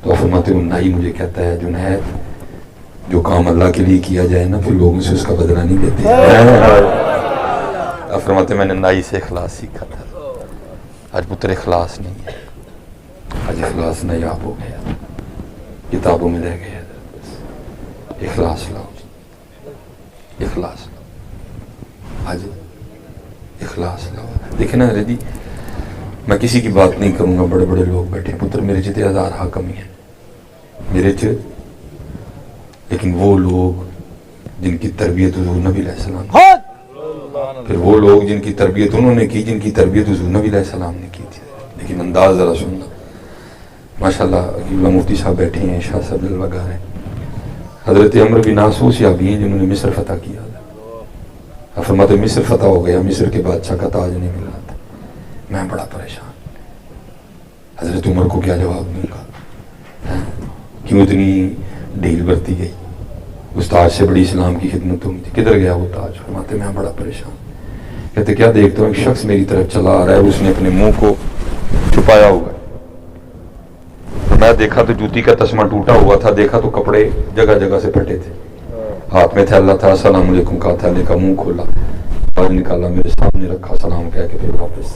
تو فرماتے وہ نائی مجھے کہتا ہے جنید جو کام اللہ کے لیے کیا جائے نا پھر لوگوں سے اس کا بدلہ نہیں لیتے. فرماتے میں نے نائی سے اخلاص سیکھا تھا, آج پتر اخلاص نہیں ہے, آج اخلاص نایاب ہو گیا, کتابوں میں رہ گیا. اخلاص لاؤ, اخلاص لاؤ, آج اخلاص لاؤ. دیکھیں نا ردی میں کسی کی بات نہیں کروں گا, بڑے بڑے لوگ بیٹھے پتر میرے چتے ہزار حاکمی ہیں میرے چ, لیکن وہ لوگ جن کی تربیت حضور نبی علیہ السلام نے, پھر وہ لوگ جن کی تربیت انہوں نے کی, جن کی تربیت حضور نبی علیہ السلام نے کی تھی. لیکن انداز ذرا سننا, ماشاءاللہ اللہ مفتی صاحب بیٹھے ہیں, شاہ صاحب جلوہ گاہ ہیں. حضرت عمرو بن عاص صحابی ہیں جنہوں نے مصر فتح کیا. اب فرماتے مصر فتح ہو گیا, مصر کے بادشاہ کا تاج نہیں مل رہا تھا, میں بڑا پریشان. حضرت عمر کو کیا جواب دوں گا, کیوں اتنی ڈھیل برتی گئی؟ اس تاج سے بڑی اسلام کی خدمت ہوئی تھی, کدھر گیا وہ تاج؟ فرماتے میں بڑا پریشان. کہتے کیا دیکھتا ہوں ایک شخص میری طرف چلا آ رہا ہے, اس نے اپنے منہ کو چھپایا ہوا ہے. میں دیکھا تو جوتی کا تسمہ ٹوٹا ہوا تھا, دیکھا تو کپڑے جگہ جگہ سے پھٹے تھے, ہاتھ میں تھیلا تھا, السلام علیکم کہا, تھیلے کا منہ کھولا. آج نکالا میرے سامنے رکھا سلام کہہ کے پھر واپس.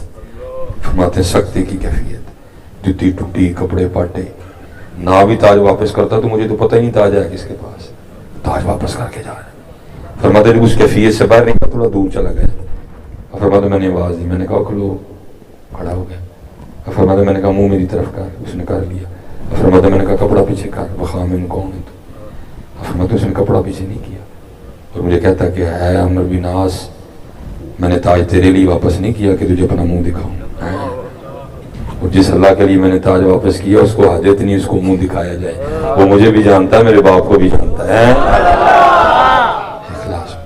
فرماتے ہیں سکتے کی کیفیت, جوتی ٹوٹی, کپڑے پاٹے, نہ بھی تاج واپس کرتا تو مجھے تو پتہ ہی نہیں تاج ہے کس کے پاس, تاج واپس کر کے جا رہا ہے. فرماتے ہیں اس کیفیت سے باہر نکلا, تھوڑا دور چلا گیا. فرماتے میں نے آواز دی, میں نے کہا کھلو, کھڑا ہو گیا. فرماتے میں نے کہا منہ میری طرف کر, اس نے کر لیا. فرماتے میں نے کہا کپڑا پیچھے کر, بخا میں کون ہے تو. فرماتے اس نے کپڑا پیچھے نہیں کیا اور مجھے کہتا کہ ہے عمر بن ناس, میں نے تاج تیرے لیے واپس نہیں کیا کہ تجھے اپنا منہ دکھاؤں, اور جس اللہ کے لیے میں نے تاج واپس کیا اس کو حاجت نہیں اس کو منہ دکھایا جائے. وہ مجھے بھی جانتا ہے, میرے باپ کو بھی جانتا ہے. اخلاص,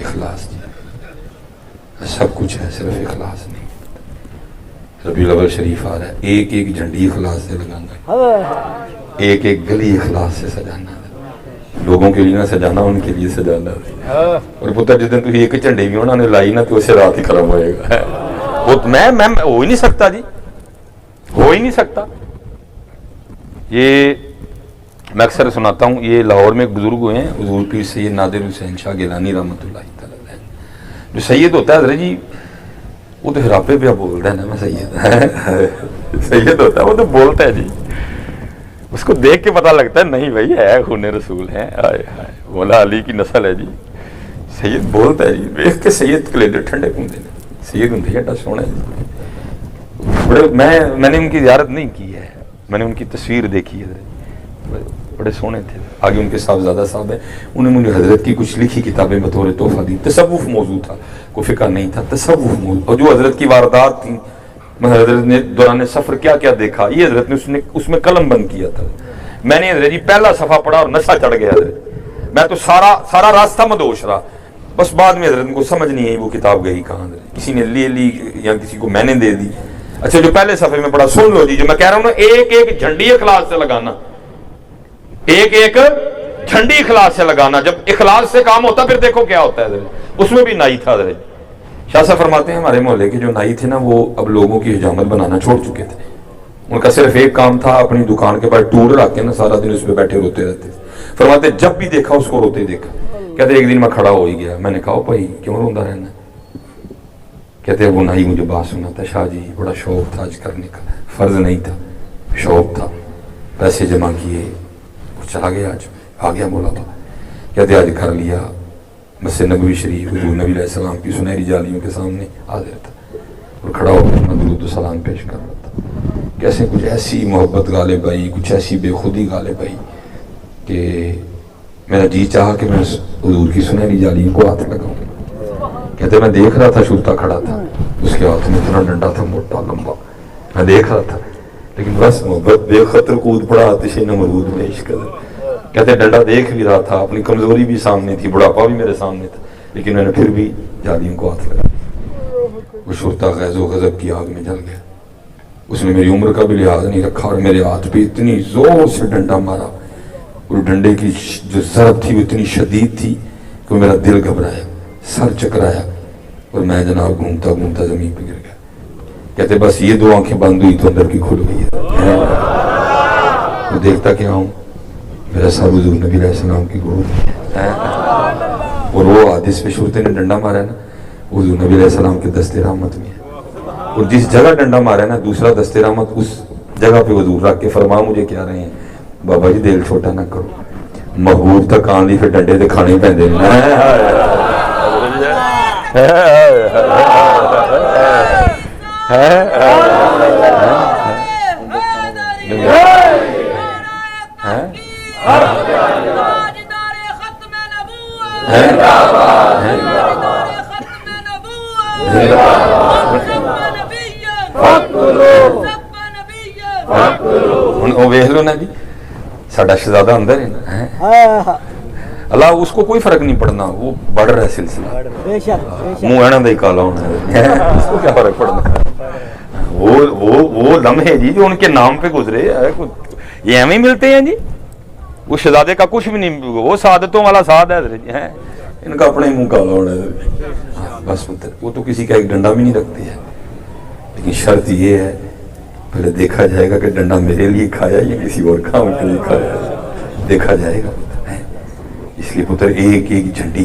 اخلاص سب کچھ ہے, صرف اخلاص نہیں. ربیع الاول شریف آ رہا ہے, ایک ایک جھنڈی اخلاص سے لگانا ہے, ایک ایک گلی اخلاص سے سجانا ہے. لوگوں کے لیے نہ سجانا, ان کے لیے سجانا ہے. اور پتر جس دن تو ایک جھنڈے بھی انہوں نے لائی نا تو اسے رات ہی ختم ہوئے گا. وہ میں ہو ہی نہیں سکتا جی, ہو ہی نہیں سکتا. یہ میں اکثر سناتا ہوں, یہ لاہور میں ایک بزرگ ہوئے ہیں, حضور پیر سید نادر حسین شاہ گیلانی رحمۃ اللہ تعالی علیہ. جو سید ہوتا ہے حضرت جی, وہ تو ہراپے پہ بولتا ہے نا, میں سید سید ہوتا ہے, وہ تو بولتا ہے جی, اس کو دیکھ کے پتہ لگتا ہے نہیں بھائی ہے خون رسول ہے, مولا علی کی نسل ہے جی. سید بولتا ہے جی, دیکھ کے سید کلیڈر ٹھنڈے پوندے نے, سید ہوں ایڈا سونا ہے. بڑے میں نے ان کی زیارت نہیں کی ہے, میں نے ان کی تصویر دیکھی ہے, بڑے سونے تھے. آگے ان کے صاحبزادہ صاحب ہیں, انہوں نے مجھے حضرت کی کچھ لکھی کتابیں بطور تحفہ دی. تصوف موضوع تھا, کوئی فقہ نہیں تھا, تصوف موضوع. اور جو حضرت کی واردات تھیں, میں حضرت نے دوران سفر کیا کیا دیکھا, یہ حضرت نے اس میں قلم بند کیا تھا. میں نے حضرت جی پہلا صفحہ پڑھا اور نشہ چڑھ گیا حضرت, میں تو سارا راستہ مدوش رہا. بس بعد میں حضرت کو سمجھ نہیں آئی وہ کتاب گئی کہاں, کسی نے لے لی یا کسی کو میں نے دے دی. اچھا جو پہلے صفحے میں پڑھا سن لو جی, جو میں کہہ رہا ہوں نا, ایک ایک جھنڈی اخلاص سے لگانا, ایک ایک جھنڈی اخلاص سے لگانا. جب اخلاص سے کام ہوتا پھر دیکھو کیا ہوتا ہے حضرت. اس میں بھی نائی تھا حضرت. شاہ صاحب فرماتے ہیں ہمارے محلے کے جو نائی تھے نا, وہ اب لوگوں کی حجامت بنانا چھوڑ چکے تھے. ان کا صرف ایک کام تھا, اپنی دکان کے بعد ٹور رکھ کے نا سارا دن اس پہ بیٹھے روتے رہتے تھے. فرماتے جب بھی دیکھا اس کو روتے دیکھا. کہتے ایک دن میں کھڑا ہو ہی گیا, میں نے کہا بھائی کیوں روندا رہنا. کہتے وہ نائی مجھے بات سناتا, شاہ جی بڑا شوق تھا آج کرنے کا, فرض نہیں تھا, شوق تھا, پیسے جمع کیے, وہ چلا گیا, آج آ گیا بولا تھا. کہتے آج کر لیا, مسجد نبوی شریف حضور نبی علیہ السلام کی سنہری جالیوں کے سامنے حاضر تھا اور کھڑا ہو کر درود و سلام پیش کر رہا تھا. کیسے کچھ ایسی محبت غالب آئی, کچھ ایسی بے خودی غالب آئی کہ میرا جی چاہا کہ میں حضور کی سنہری جالیوں کو ہاتھ لگاؤں. کہتے میں دیکھ رہا تھا, شرطا کھڑا تھا, اس کے ہاتھ میں اتنا ڈنڈا تھا موٹا لمبا, میں دیکھ رہا تھا, لیکن بس محبت بے خطر کود پڑا آتش نمرود میں عشق. کہتے ڈنڈا دیکھ بھی رہا تھا, اپنی کمزوری بھی سامنے تھی, بڑھاپا بھی میرے سامنے تھا, لیکن میں نے پھر بھی جالیوں کو ہاتھ لگا. وہ شرطا غیظ و غضب کی آگ میں جل گیا. اس نے میری عمر کا بھی لحاظ نہیں رکھا اور میرے ہاتھ پہ اتنی زور سے ڈنڈا مارا, اور ڈنڈے کی جو ضرب تھی وہ اتنی شدید تھی کہ میرا دل گھبرایا, سر چکرایا, اور میں جناب گھومتا گھومتا زمین پہ گر گیا. کہتے بس یہ دو آنکھیں بند ہوئی تو اندر کی کھل گئی ہے. تو دیکھتا کیا ہوں, میرا سر حضور نبی علیہ السلام کی گود ہے, اور وہ حادث پہ شرطے نے ڈنڈا مارا ہے نا, حضور نبی علیہ السلام کے دستے رحمت میں ہے. اور جس جگہ ڈنڈا مارا ہے نا, دوسرا دستے رحمت اس جگہ پہ حضور رکھ کے فرما مجھے کیا رہے ہیں, بابا جی دل چھوٹا نہ کرو, محبوب تک آن دی پھر ڈنڈے تے کھانے پیندے نے. ویخ لو نا جی, ساڈا شہزادہ اندر ہے نا, اللہ اس کو کوئی فرق نہیں پڑنا, وہ بڑھ رہا ہے سلسلہ, منہ اینا دا ہی کالا ہونا ہے, اس کو کیا فرق پڑنا. وہ لمحے جی جو ان کے نام پہ گزرے, یہ ایویں ملتے ہیں جی. وہ شہزادے کا کچھ بھی نہیں, وہ سعادتوں والا سعد ہے, ان کا اپنے منہ کالا ہونا ہے بس. وہ تو کسی کا ایک ڈنڈا بھی نہیں رکھتی ہے, لیکن شرط یہ ہے پہلے دیکھا جائے گا کہ ڈنڈا میرے لیے کھایا یا کسی اور کام کے لیے کھایا, دیکھا جائے گا. اس لیے پتر ایک ایک جھنڈی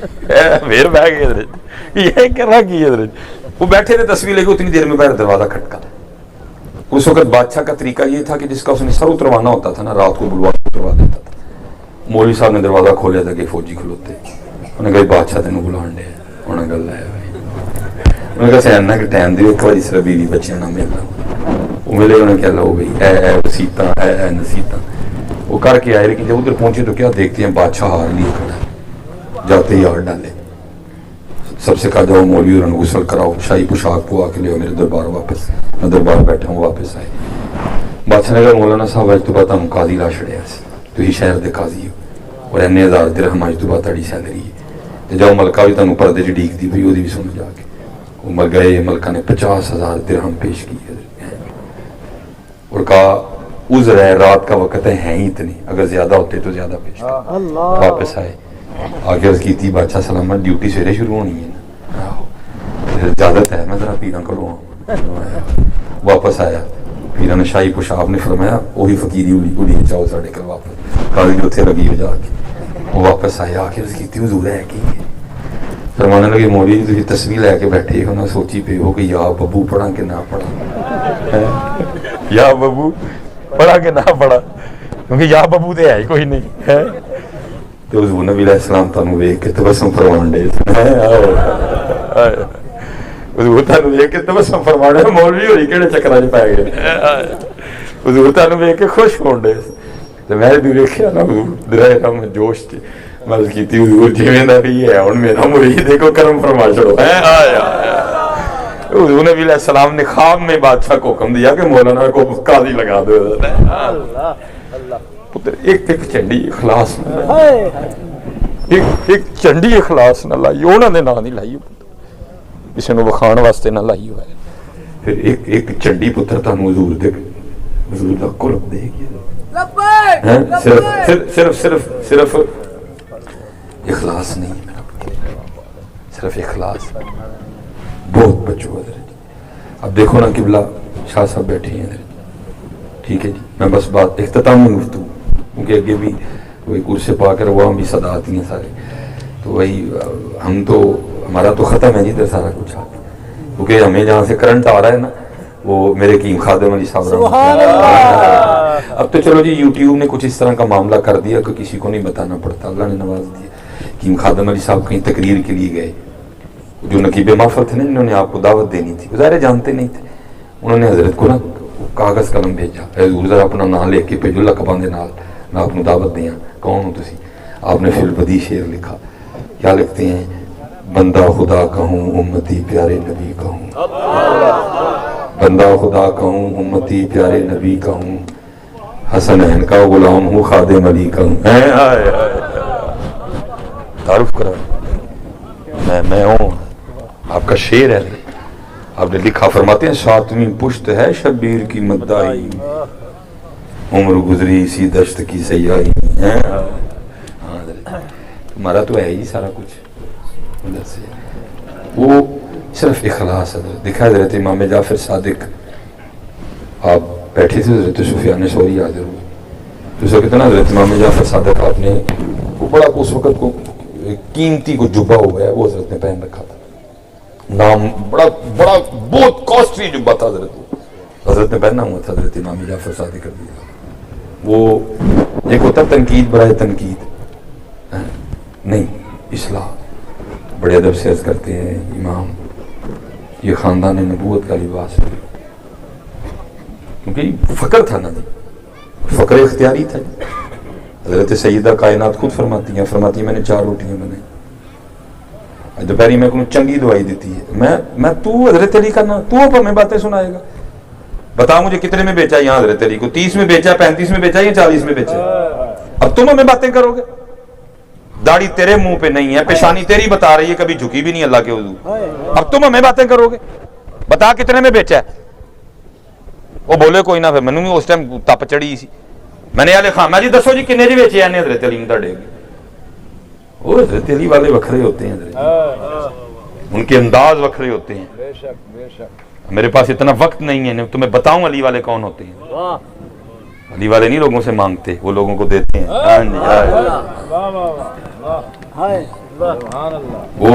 پھر بہ گئے ادھر یہ کرنا کی ادھر وہ بیٹھے تھے تصویر لے کے اتنی دیر میں باہر دروازہ کھٹکا اس وقت بادشاہ کا طریقہ یہ تھا کہ جس کا اس نے سر اتروانا ہوتا تھا نا رات کو بلوا اتروا دیتا تھا مولوی صاحب نے دروازہ کھولیا تھا کہ فوجی کھلوتے انہیں کہا بادشاہ تینوں بلان ڈے انہیں گل ہے انہوں نے کہا سینا کہ ٹائم دے ایک بار صرف بیوی بچیاں نہ ملنا وہ ملے انہوں نے کہا لو بھائی اے وسیطاں اے نصیحتاں وہ کر کے آئے لیکن جب ادھر پہنچے تو کیا دیکھتے ہیں بادشاہ ہار لیے کھڑا ہے جاتے ہی ہار ڈالے سب سے کہا جاؤ مولوی انہوں نے غسل کراؤ شاہی پوشاک پوا کے لے میرے دربار واپس میں دربار بیٹھا ہوں واپس آئے بادشاہ نے کہا مولانا صاحب اج تو بعد ہم قاضی لا چھڑیا سی تسی شہر دے قاضی ہو اور اتنے ہزار درہم اج تو بعد تہاڈی سیلری ہے تے جاؤ ملکہ بھی تانوں پردے چ ڈیکدی پئی اودی بھی سن جا کے وہ مر گئے ملکہ نے 50,000 درہم پیش کیے اور کہا عذر ہے رات کا وقت ہے ہی اتنی اگر زیادہ ہوتے تو زیادہ پیش کر واپس آئے آگے عرض کی تھی بادشاہ سلامت ڈیوٹی سویرے شروع ہونی ہے نا اجازت ہے میں ذرا پیران کروں واپس آیا پیران شاہی پوشاک نے فرمایا وہی فقیری اڑی جاؤ ساڑھے کر واپس قاضی جو تھے لگی ہو جا کے وہ واپس آیا آگے عرض کی تھی حضور ہے کی فرمانے لگے مولوی تھی تصویر لے کے بیٹھے ہو نہ سوچی پہ ہو کہ یا ببو پڑھا کہ نہ پڑھا یا ببو پڑھا کہ نہ پڑھا کیونکہ یا ببو دے ہے کوئی نہیں ہے تو حضور نبی علیہ السلام تانوں ویکھ کے تبسم فرمان دے حضور تانوں ویکھ کے تبسم فرمان دے مولوی ہوئی کہڑے چکراں وچ پے گئے حضور تانوں ویکھ کے خوش ہون دے تے میں بھی ویکھیا نا درائے ہم جوش تے میں کیتی حضور جویں دا بھی ہے ہن میرا مرید دیکھو کرم فرما چھڑو آیا حضور نبی علیہ السلام نے خواب میں بادشاہ کو حکم دیا کہ مولانا کو قاضی لگا دو پتر ایک چنڈی اخلاص نہ ایک چنڈی اخلاص نہ لائی انہوں نے نہ نہیں لائی کسی نے وکھان واسطے نہ لائی ہوئے پھر ایک چنڈی پتر تانوں حضور دے حضور دا قرب دے گیا صرف اخلاص نہیں ہے میرا پتر صرف اخلاص بہت بچو ادھر اب دیکھو نا قبلہ شاہ صاحب بیٹھے ہیں ادھر ٹھیک ہے جی میں بس بات اختتام میں گفتگو کیونکہ اگے بھی وہی کرسی پا کر وہ ہم بھی صدا آتی ہیں سارے تو وہی ہم تو ہمارا تو ختم ہے جی ادھر سارا کچھ کیونکہ ہمیں جہاں سے کرنٹ آ رہا ہے نا وہ میرے قیم خادم علی صاحب اب تو چلو جی یوٹیوب نے کچھ اس طرح کا معاملہ کر دیا کہ کسی کو نہیں بتانا پڑتا اللہ نے نواز دیا قیم خادم علی صاحب کہیں تقریر کے لیے گئے جو نقیب محفل تھے نا انہوں نے آپ کو دعوت دینی تھی ظاہر جانتے نہیں تھے انہوں نے حضرت کو نا کاغذ قلم بھیجا حضور ذرا اپنا نام لے کے بھیجو لقباں دے نال میں آپ کو دعوت دیاں کون ہو تسی آپ نے فل بدی شعر لکھا کیا لکھتے ہیں بندہ خدا کہوں امتی پیارے نبی کہوں بندہ خدا کہوں امتی پیارے نبی کہوں حسنین کا غلام ہوں خادم علی کہوں تعارف کرا میں ہوں آپ کا شعر ہے آپ نے لکھا فرماتے ہیں ساتویں پشت ہے شبیر کی مدعائی عمر گزری اسی دشت کی سیاہی ہمارا تو ہے ہی سارا کچھ ادھر سے وہ صرف اخلاص ہے دکھا حضرت امام جعفر صادق آپ بیٹھے تھے حضرت سفیان ثوری حاضر ہوئے تو اس وقت نا حضرت امام جعفر صادق آپ نے وہ بڑا اس وقت کو قیمتی کو جبہ ہوا ہے وہ حضرت نے پہن رکھا تھا نام بڑا بہت کاسٹلی جبہ تھا حضرت نے پہنا ہوا تھا حضرت امام جعفر صادق کر دیا وہ ایک ہوتا تنقید برائے تنقید نہیں اصلاح بڑے ادب سے عرض کرتے ہیں امام یہ خاندان نبوت کا لباس ہے کیونکہ فقر تھا نا فقر اختیاری تھا حضرت سیدہ کائنات خود فرماتی ہیں میں نے 4 روٹیاں بنائی دوپہری میں کو چنگی دوائی دیتی ہے میں تو حضرت علی کا نا تو اب ہمیں باتیں سنائے گا بتا مجھے کتنے میں بیچا یہاں حضرت علی کو 30 میں بیچا 35 میں بیچا یا 40 میں بیچا اب تم ہمیں باتیں کرو گے داڑھی تیرے منہ پہ نہیں ہے پیشانی تیری بتا رہی ہے کبھی جھکی بھی نہیں اللہ کے حضور اب تم ہمیں باتیں کرو گے بتا کتنے میں بیچا ہے وہ بولے کوئی نہ پھر میں نے اس ٹائم تپ چڑھی سی میں نے علی خان جی دسو جی کنے جی بیچے ہیں حضرت علی نے تھے وہ حضرت علی والے وکھرے ہوتے ہیں ان کے انداز وکھرے ہوتے ہیں میرے پاس اتنا وقت نہیں ہے تمہیں بتاؤں علی والے کون ہوتے ہیں علی والے نہیں لوگوں سے مانگتے وہ لوگوں کو دیتے ہیں وہ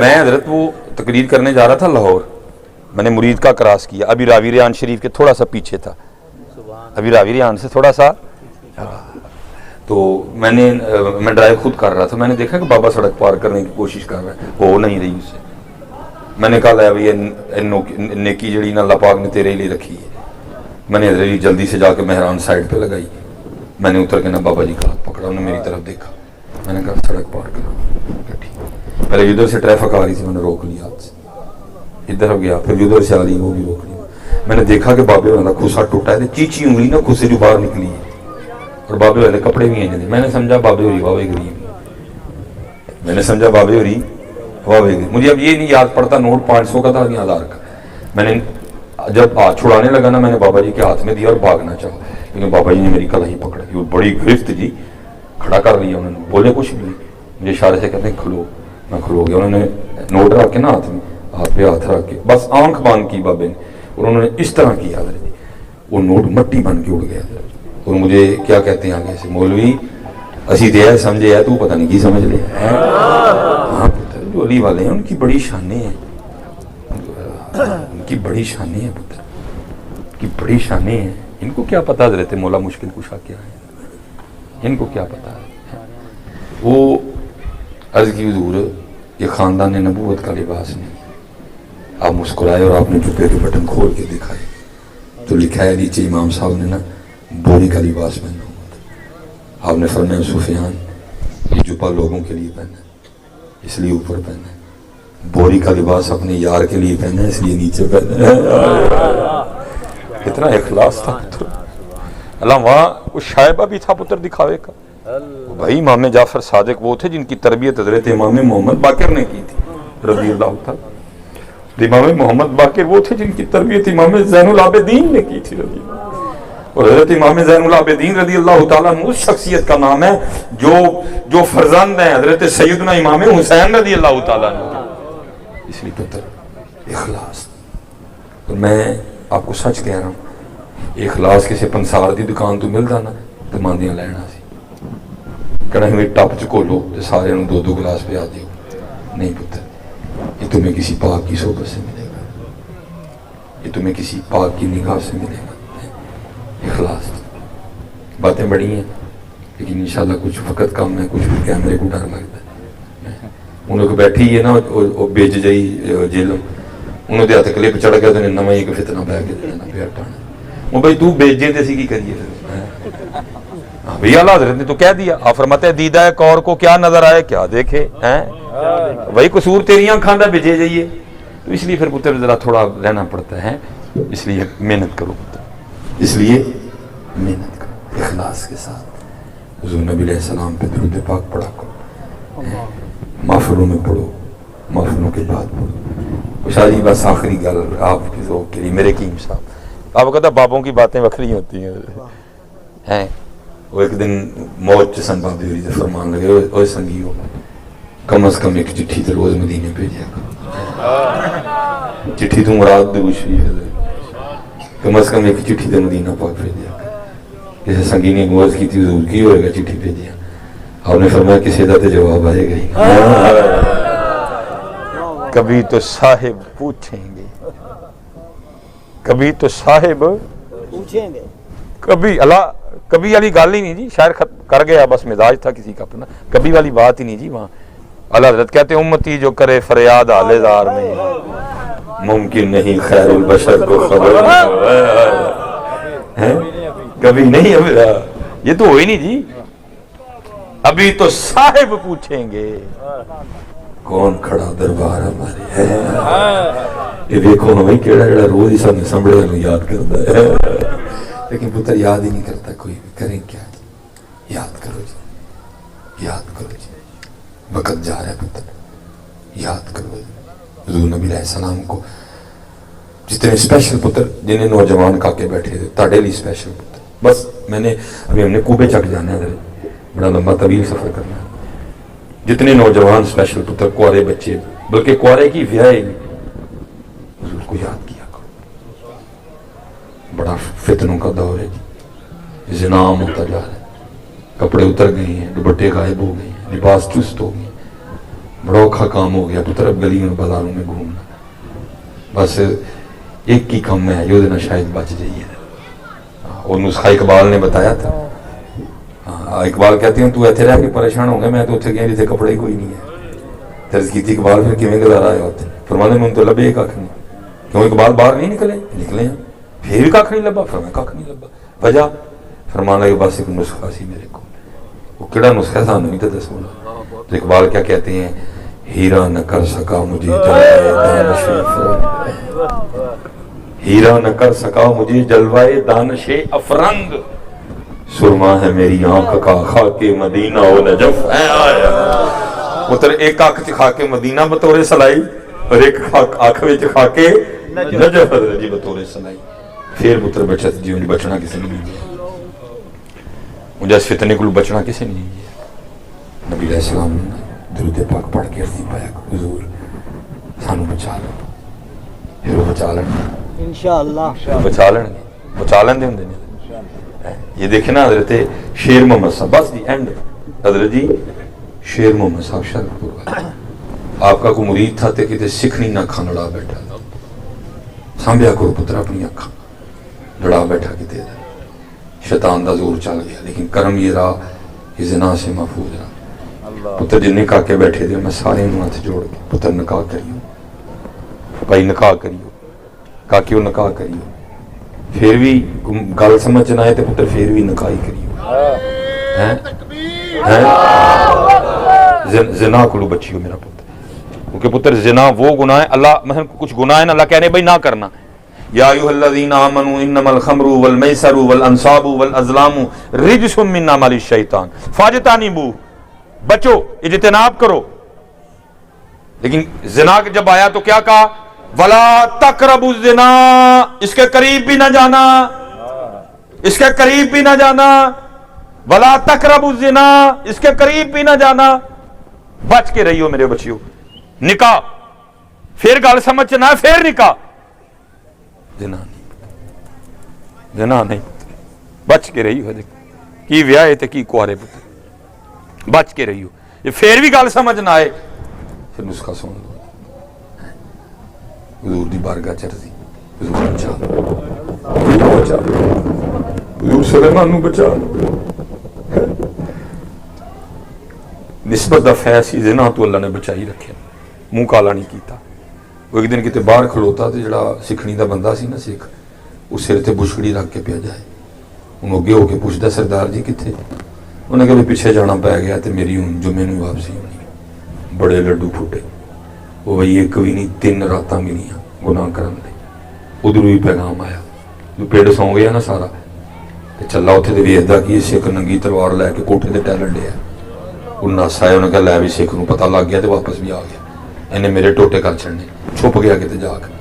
میں حضرت وہ تقریر کرنے جا رہا تھا لاہور، میں نے مرید کا کراس کیا، ابھی راوی ریان شریف کے تھوڑا سا پیچھے تھا، ابھی راوی ریان سے تھوڑا سا، تو میں ڈرائیو خود کر رہا تھا، میں نے دیکھا کہ بابا سڑک پار کرنے کی کوشش کر رہا ہے، ہو نہیں رہی اس سے، میں نے کہا لے بھائی نیکی جڑی نا اللہ پاک نے تیرے لیے رکھی ہے، میں نے حضرت جلدی سے جا کے مہران سائڈ پہ لگائی، میں نے اتر کے نا بابا جی کا ہاتھ پکڑا، انہوں نے میری طرف دیکھا، میں نے کہا سڑک پار کرو، پہلے ادھر سے ٹریفک آ رہی تھی، میں نے روک لیا ہاتھ سے، ادھر ہو گیا، پھر ادھر سے آ رہی وہ بھی روک لیا، میں نے دیکھا کہ بابے والا کھوسا ٹوٹا ہے، چیچی انگلی نا کھوسے جو باہر نکلی ہے، اور بابے والے کپڑے بھی ہیں، میں نے سمجھا بابے ہوری بابے غریب، میں نے سمجھا بابے ہوری بابے غریب، مجھے اب یہ نہیں یاد پڑتا نوٹ 500 کا تھا یا 1000 کا، میں نے جب ہاتھ چھڑانے لگا نا، میں نے بابا جی کے ہاتھ میں دیا اور بھاگنا چاہا، لیکن بابا جی نے میری کلائی پکڑ لی، وہ بڑی گرفت جی، کھڑا کر لیا انہوں نے، بولے کچھ نہیں، مجھے اشارے سے کہتے ہیں کھلو، میں کھلو گیا، انہوں نے نوٹ رکھ کے نا ہاتھ میں، ہاتھ پہ ہاتھ رکھ کے بس آنکھ باندھ کی بابے نے، اور انہوں نے اس طرح کیا حضرت، وہ نوٹ مٹی بن کے اڑ گیا، اور مجھے کیا کہتے ہیں آگے سے، مولوی اسی دیا سمجھے ہے تو پتہ نہیں کی سمجھ لے، ہاں پتر جو علی والے ہیں ان کی بڑی شانیں ہیں، ان کی بڑی شانیں ہیں پتر، ان کی بڑی شانیں ہیں، ان کو کیا پتا حضرت مولا مشکل کشا کیا ہے، ان کو کیا پتا ہے، وہ عرض کی حضور یہ خاندان نبوت کا لباس نہیں، آپ مسکرائے اور آپ نے جبے کے بٹن کھول کے دکھائے تو لکھا ہے نیچے امام صاحب نے نا بوری کا لباس پہنا ہوا تھا، آپ نے فرمایا سفیان یہ جبا لوگوں کے لیے پہنا ہے اس لیے اوپر پہنا ہے، بوری کا لباس اپنے یار کے لیے پہنا ہے اس لیے نیچے پہنا ہے، اتنا اخلاص تھا پتر، اللہ وہاں کچھ شائبہ بھی تھا پتر دکھاوے کا، بھائی امام جعفر صادق وہ تھے جن کی تربیت حضرت امام محمد باقر نے کی تھی رضی اللہ تعالی، امام محمد باقر وہ تھے جن کی تربیت امام زین العابدین نے کی تھی رضی اللہ، اور حضرت امام زین العابدین رضی اللہ تعالیٰ اس شخصیت کا نام ہے جو فرزند ہیں حضرت سیدنا امام حسین رضی اللہ تعالیٰ نے، اس لیے پتر اخلاص، تو میں آپ کو سچ کہہ رہا ہوں اخلاص کسی پنسار دی دکان تو ملتا نا تو ماندیاں لینا سی کڑے ہوئے ٹپ چکولو تو سارے انہوں 2-2 گلاس پہ آ دیو، نہیں پتر یہ تمہیں کسی پاک کی صحبت سے ملے گا، یہ تمہیں کسی پاک کی نگاہ سے ملے گا، اخلاص، باتیں بڑی ہیں لیکن انشاءاللہ کچھ وقت کم ہے، کچھ کیمرے کو ڈر لگتا ہے، انہوں کو بیٹھی ہے نا وہ بیج جائی جیلوں، انہوں دے ہاتھ کلپ چڑھ گیا تو نے نمائی ایک فتنہ بہ کے دینا پہ ہٹانا، وہ بھائی تو بیجے تے سی کی کریے پھر بھئی اللہ حضرت نے تو کہہ دیا، آپ فرماتے ہیں دیدہ کور کو کیا نظر آئے کیا دیکھے، وہی قصور تیریاں کھاندہ بھیجے جائیے، تو اس لیے پھر پتر ذرا تھوڑا رہنا پڑتا ہے، اس لیے محنت کرو پتر، اس لیے محنت کرو اخلاص کے ساتھ، حضور نبی علیہ السلام پہ درود پاک پڑھا کرو، محفلوں میں پڑھو، محفلوں کے بعد پڑھو، شاہی بس آخری گل آپ کی ذوق کے لیے میرے قیم صاحب، آپ کہتا بابوں کی باتیں وکری ہوتی ہیں، وہ ایک دن موت چسن بابے ہوئی سے فرمان لگے اوہ سنگیو کم از کم ایک چٹھی تے روز مدینے بھیجیا کرو، چٹھی تو مراد درود شریف ہے، کم از کم ایک چٹھی تے مدینہ پاک بھیجیا کرو، جیسے سنگی نے گوز کی تھی حضور کی ہوئے گا چٹھی بھیجیا، آپ نے فرمایا کسی دا تے جواب آئے گا ہی، کبھی تو صاحب پوچھیں گے، کبھی تو صاحب پوچھیں گے، کبھی اللہ کبھی والی گل ہی نہیں جی، شاعر کر گیا بس مزاج تھا کسی کا اپنا، کبھی والی بات ہی نہیں جی وہاں، اللہ حضرت کہتے ہیں امتی جو کرے فریاد حال زار میں ممکن نہیں خیر البشر کو خبر ہے، کبھی نہیں، یہ تو ہوئی نہیں جی، ابھی تو صاحب پوچھیں گے کون کھڑا دربار ہمارے ہے، یہ دیکھو ہمیں کیڑا کیڑا روز ہی سب نے سنبھڑے نو یاد کرتا ہے، لیکن پتر یاد ہی نہیں کرتا کوئی بھی، کریں کیا جی، یاد کرو جی، یاد کرو جی، وقت جا رہا ہے پتر، یاد کرو جی، حضور نبی علیہ السلام کو جتنے اسپیشل پتر جنہیں نوجوان کاکے بیٹھے تھے تاڑے لی اسپیشل پتر، بس میں نے ابھی ہم نے کوبے چک جانا ہے، بڑا لمبا طویل سفر کرنا ہے، جتنے نوجوان اسپیشل پتر کوارے بچے بلکہ کوارے کی ویاہ کو یاد کیا کرو. بڑا فتنوں کا دور ہے جی, زنا عام ہوتا جا رہا ہے, کپڑے اتر گئے ہیں, دوپٹے غائب ہو گئے ہیں, لباس چست ہو گئے, بڑا اوکھا کام ہو گیا پتر اب گلیوں بازاروں میں گھومنا. بس ایک ہی کم ہے جو دینا شاید بچ جائیے. اور نسخہ اقبال نے بتایا تھا. اقبال کہتے ہیں تو ایتھے رہ کے پریشان ہو گیا, میں تو اتنے گیا جیسے کپڑے ہی کوئی نہیں ہے. درج کی تھی اقبال پھر کیویں گزارا آیا ہوتے فرمانے میں ان تو لبے کھ نہیں. کیوں اقبال باہر نہیں نکلے ہیں پھر بھی کھ نہیں لبا. فرمایا کھ نہیں لبا. وجہ فرمانا کہ بس ایک نسخہ سی میرے کو, وہ کیڑا نسخہ ہے سانو نہیں تو دسو. تو اقبال کیا کہتے ہیں, ہیرا نہ کر سکا مجھے جلوائے دانش افرنگ, ہیرا نہ کر سکا مجھے جلوائے دانش افرنگ, سرما ہے میری آنکھ کا خاک مدینہ و نجف ہے آیا. پتر ایک آنکھ چ خاک مدینہ بطور سلائی اور ایک آنکھ وچ خاک نجف حضرت جی بطور سلائی. پھر پتر بچت جی بچنا کسی نے نہیں دیا, مجھے اس فتنے کو بچنا کسی نے نہیں دیا. نبی علیہ السلام نے درود پاک پڑھ کے عرضی پایا حضور سانو بچا لو. پھر وہ بچا لیں گے انشاءاللہ, بچا لیں گے, بچا لیں دے. یہ دیکھیں نا حضرت شیر محمد صاحب, بس دی اینڈ. حضرت جی شیر محمد صاحب شرپور والے, آپ کا کوئی مرید تھا تے کتے سکھ نہیں نہ کھا لڑا بیٹھا, سانبھیا کرو پتر اپنی اکھاں, لڑا بیٹھا کتے ادھر. شیطان دا زور چل گیا, لیکن کرم یہ رہا کہ زنا سے محفوظ رہا. پتر جن نکاح کے بیٹھے تھے میں سارے انہوں ہاتھ جوڑ کے پتر نکاح کریو بھائی, نکاح کریو کاکیو, نکاح کریو. پھر بھی گل سمجھ نہ آئے تو پتر پھر بھی نکاح کریو. زنا کو بچیو میرا پتر, کیونکہ پتر زنا وہ گناہ ہے اللہ مثلا کچھ گناہ ہے نا اللہ کہنے بھائی نہ کرنا. یا ایھا الذین آمنوا انما الخمر والمیسر والانصاب والازلام رجس من عمل الشیطان فاجتنبوہ, بچو اجتناب کرو. لیکن زنا جب آیا تو کیا کہا, ولا تقربوا الزنا, اس کے قریب بھی نہ جانا, اس کے قریب بھی نہ جانا. ولا تقربوا الزنا, اس کے قریب بھی نہ جانا. بچ کے رہیو میرے بچیو. نکاح پھر گل سمجھنا ہے, پھر نکاح. زنا نہیں, زنا نہیں, بچ کے رہیو. کی ویاہ تے کی کوارے پتر, بچ کے رہیو. یہ پھر بھی گل سمجھ نہ آئے پھر نسخہ سن لو. حضور دی بارگاہ چرزی, حضور بچا لو, حضور بچا لو, حضور سلیمان نو بچا لو. نسبت دا فیص زنا تو اللہ نے بچائی رکھے, منہ کالا نہیں کیتا. وہ ایک دن کتے باہر کھلوتا تے جڑا سکھنی دا بندہ سی نا سکھ, اس سر تے بشکڑی رکھ کے پیا جائے. انہوں اگے ہو کے پوچھتا سردار جی کتنے, انہیں کہا پیچھے جانا پی گیا تے میری ہوں جمعے نو واپسی ہونی. بڑے لڈو پھوٹے, وہ بھائی ایک بھی نہیں 3 راتاں ملیاں گناہ کرن دے. ادھر بھی پیغام آیا, جو پیڑ سو گیا نا سارا تے چلا اتنے تے ویکھدا کہ سکھ ننگی تلوار لے کے کوٹھے تے ٹہلن ڈیا. انہیں نس آیا, انہیں کہا لے بھی سکھ نو پتہ لگ گیا تے واپس بھی آ گیا. انہیں میرے ٹوٹے کر چھڑنے, چھپ گیا کتے جا کے.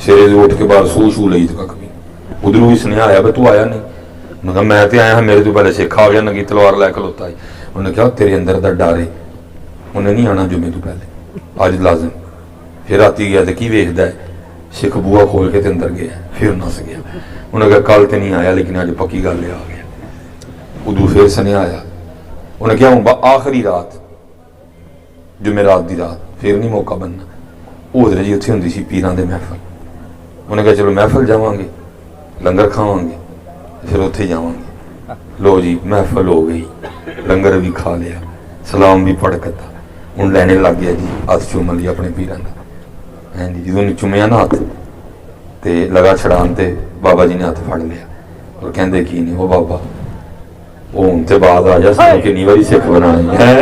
سیرے اٹھ کے باہر سو لئی تو کھ بھی. ادھر بھی سنیا آیا بھائی تو آیا نہیں. انہوں نے کہا میں تے آیا ہاں, میرے تو پہلے سکھ آ گیا ننگی تلوار لے کھلوتا ہے. انہوں نے کہا تیرے اندر دا ڈر ہے, انہیں نہیں آنا جمعے تو پہلے, آج لازم. پھر راتی گیا تو کی ویکھدا ہے, سکھ بوا کھول کے تے اندر گیا, پھر نس گیا. انہوں نے کہا کل تے نہیں آیا لیکن آج پکی گل آ گیا. ادھر پھر سنیا آیا. انہیں کیا ہوں آخری رات جمعرات دی رات, پھر نہیں موقع بننا. وہ ادھر جی اتنے ہوندی سی پیراں دے محفل. انہیں کہا چلو محفل جاواں گے, لنگر کھاواں گے, پھر اتنے جاواں گے. لو جی محفل ہو گئی, لنگر بھی کھا لیا, سلام بھی پڑھ کتا. ہوں لینے لگ گیا جی, ہاتھ چومن لیا اپنے پیراں دا. جی جدوں چومیا نا ہاتھ تے لگا چھڑان تے بابا جی نے ہاتھ پھڑ لیا اور کہندے کی نہیں, وہ بابا وہ ہوں تے بعد آ جا سن کنی واری سکھ بنانی ہے.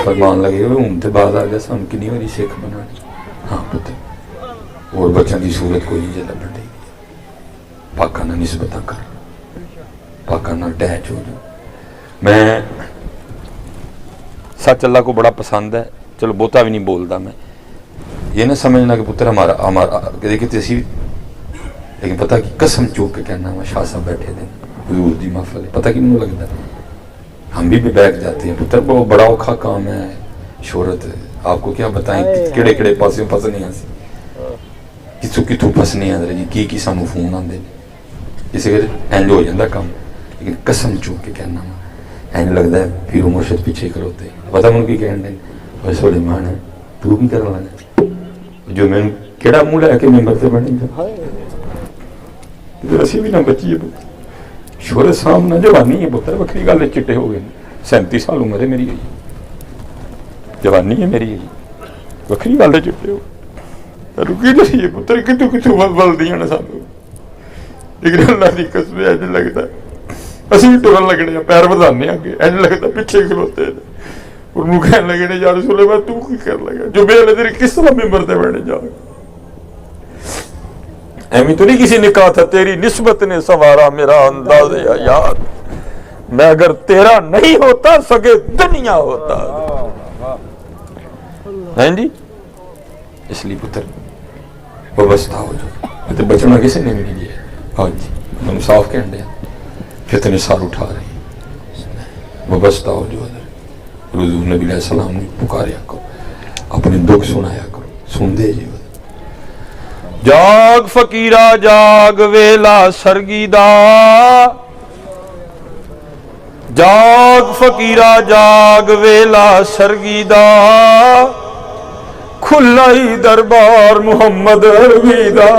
فرمان لگے ہوں تے بعد آ گیا سن کنی واری سکھ بنانی. ہاں پتر اور بچوں کی صورت کوئی نہیں جلد بڑھ رہی. پاکانہ نسبتاں کر, پاکانہ اٹیچ ہو جاؤ. میں سچ اللہ کو بڑا پسند ہے, چلو بہتا بھی نہیں بولتا میں. یہ نہ سمجھنا کہ پتر ہمارا دیکھیں تسی، لیکن پتہ کہ قسم چوک کے کہنا ہے شاہ صاحب بیٹھے دیں حضور دی محفل ہے، پتہ کیوں لگتا ہے ہم بھی بیٹھ جاتے ہیں پتر وہ بڑا اوکھا کام ہے، شہرت ہے، آپ کو کیا بتائیں کیڑے کیڑے پاسوں پھسنے آسی کتوں کتوں پھسنے آدھے جی کی سانو فون آتے اس لیے اینج ہو جاتا کام، لیکن قسم چوک کے کہنا اینج لگتا ہے پھر مرشد پیچھے کروتے پتہ من کی کہن دیں اور سلیمان ہے تو بھی کرنا لگا جو میں کیڑا منہ لے کے ممبر سے بنے گا اسی بھی نہ بچی ہے شہرت سامنے جوانی ہے پتر وکری گل چٹے ہو گئے 37 سال عمر ہے میری جوانی ہے میری وکری گل چٹے ہو رکی نہیں پتر کتوں کتوں بل دیا نا سانو، لیکن اللہ کی قسم ایج لگتا اسی بھی ٹرن لگنے پیر بدانے آگے ایج لگتا پیچھے کھلوتے اور منہ کہنے لگے یا رسول اللہ تو کی کر لگا جو بے اللہ تیرے کس طرح ممبر تے بیٹھے جا ایمی تو نہیں کسی نے کہا تھا تیری نسبت نے سوارا میرا انداز حیات، میں اگر تیرا نہیں ہوتا سگے دنیا ہوتا ہیں جی، اس لیے پتر وابستہ ہو جو تو بچنا کسی نے بھی نہیں دیا ہاں جی ہم صاف کہن دیا فتنے سار اٹھا رہے ہیں وابستہ ہو جو حضور نبی علیہ السلام نے پکاریا کرو اپنے دکھ سنایا کرو سن دے جی جاگ فقیرہ جاگ ویلا سرگی دا جاگ فقیرہ جاگ ویلا سرگی دا کھلا ہی دربار محمد عربی دا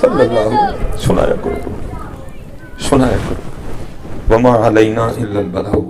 صلی اللہ علیہ وسلم سنایا کرو وما علینا الا البلاغ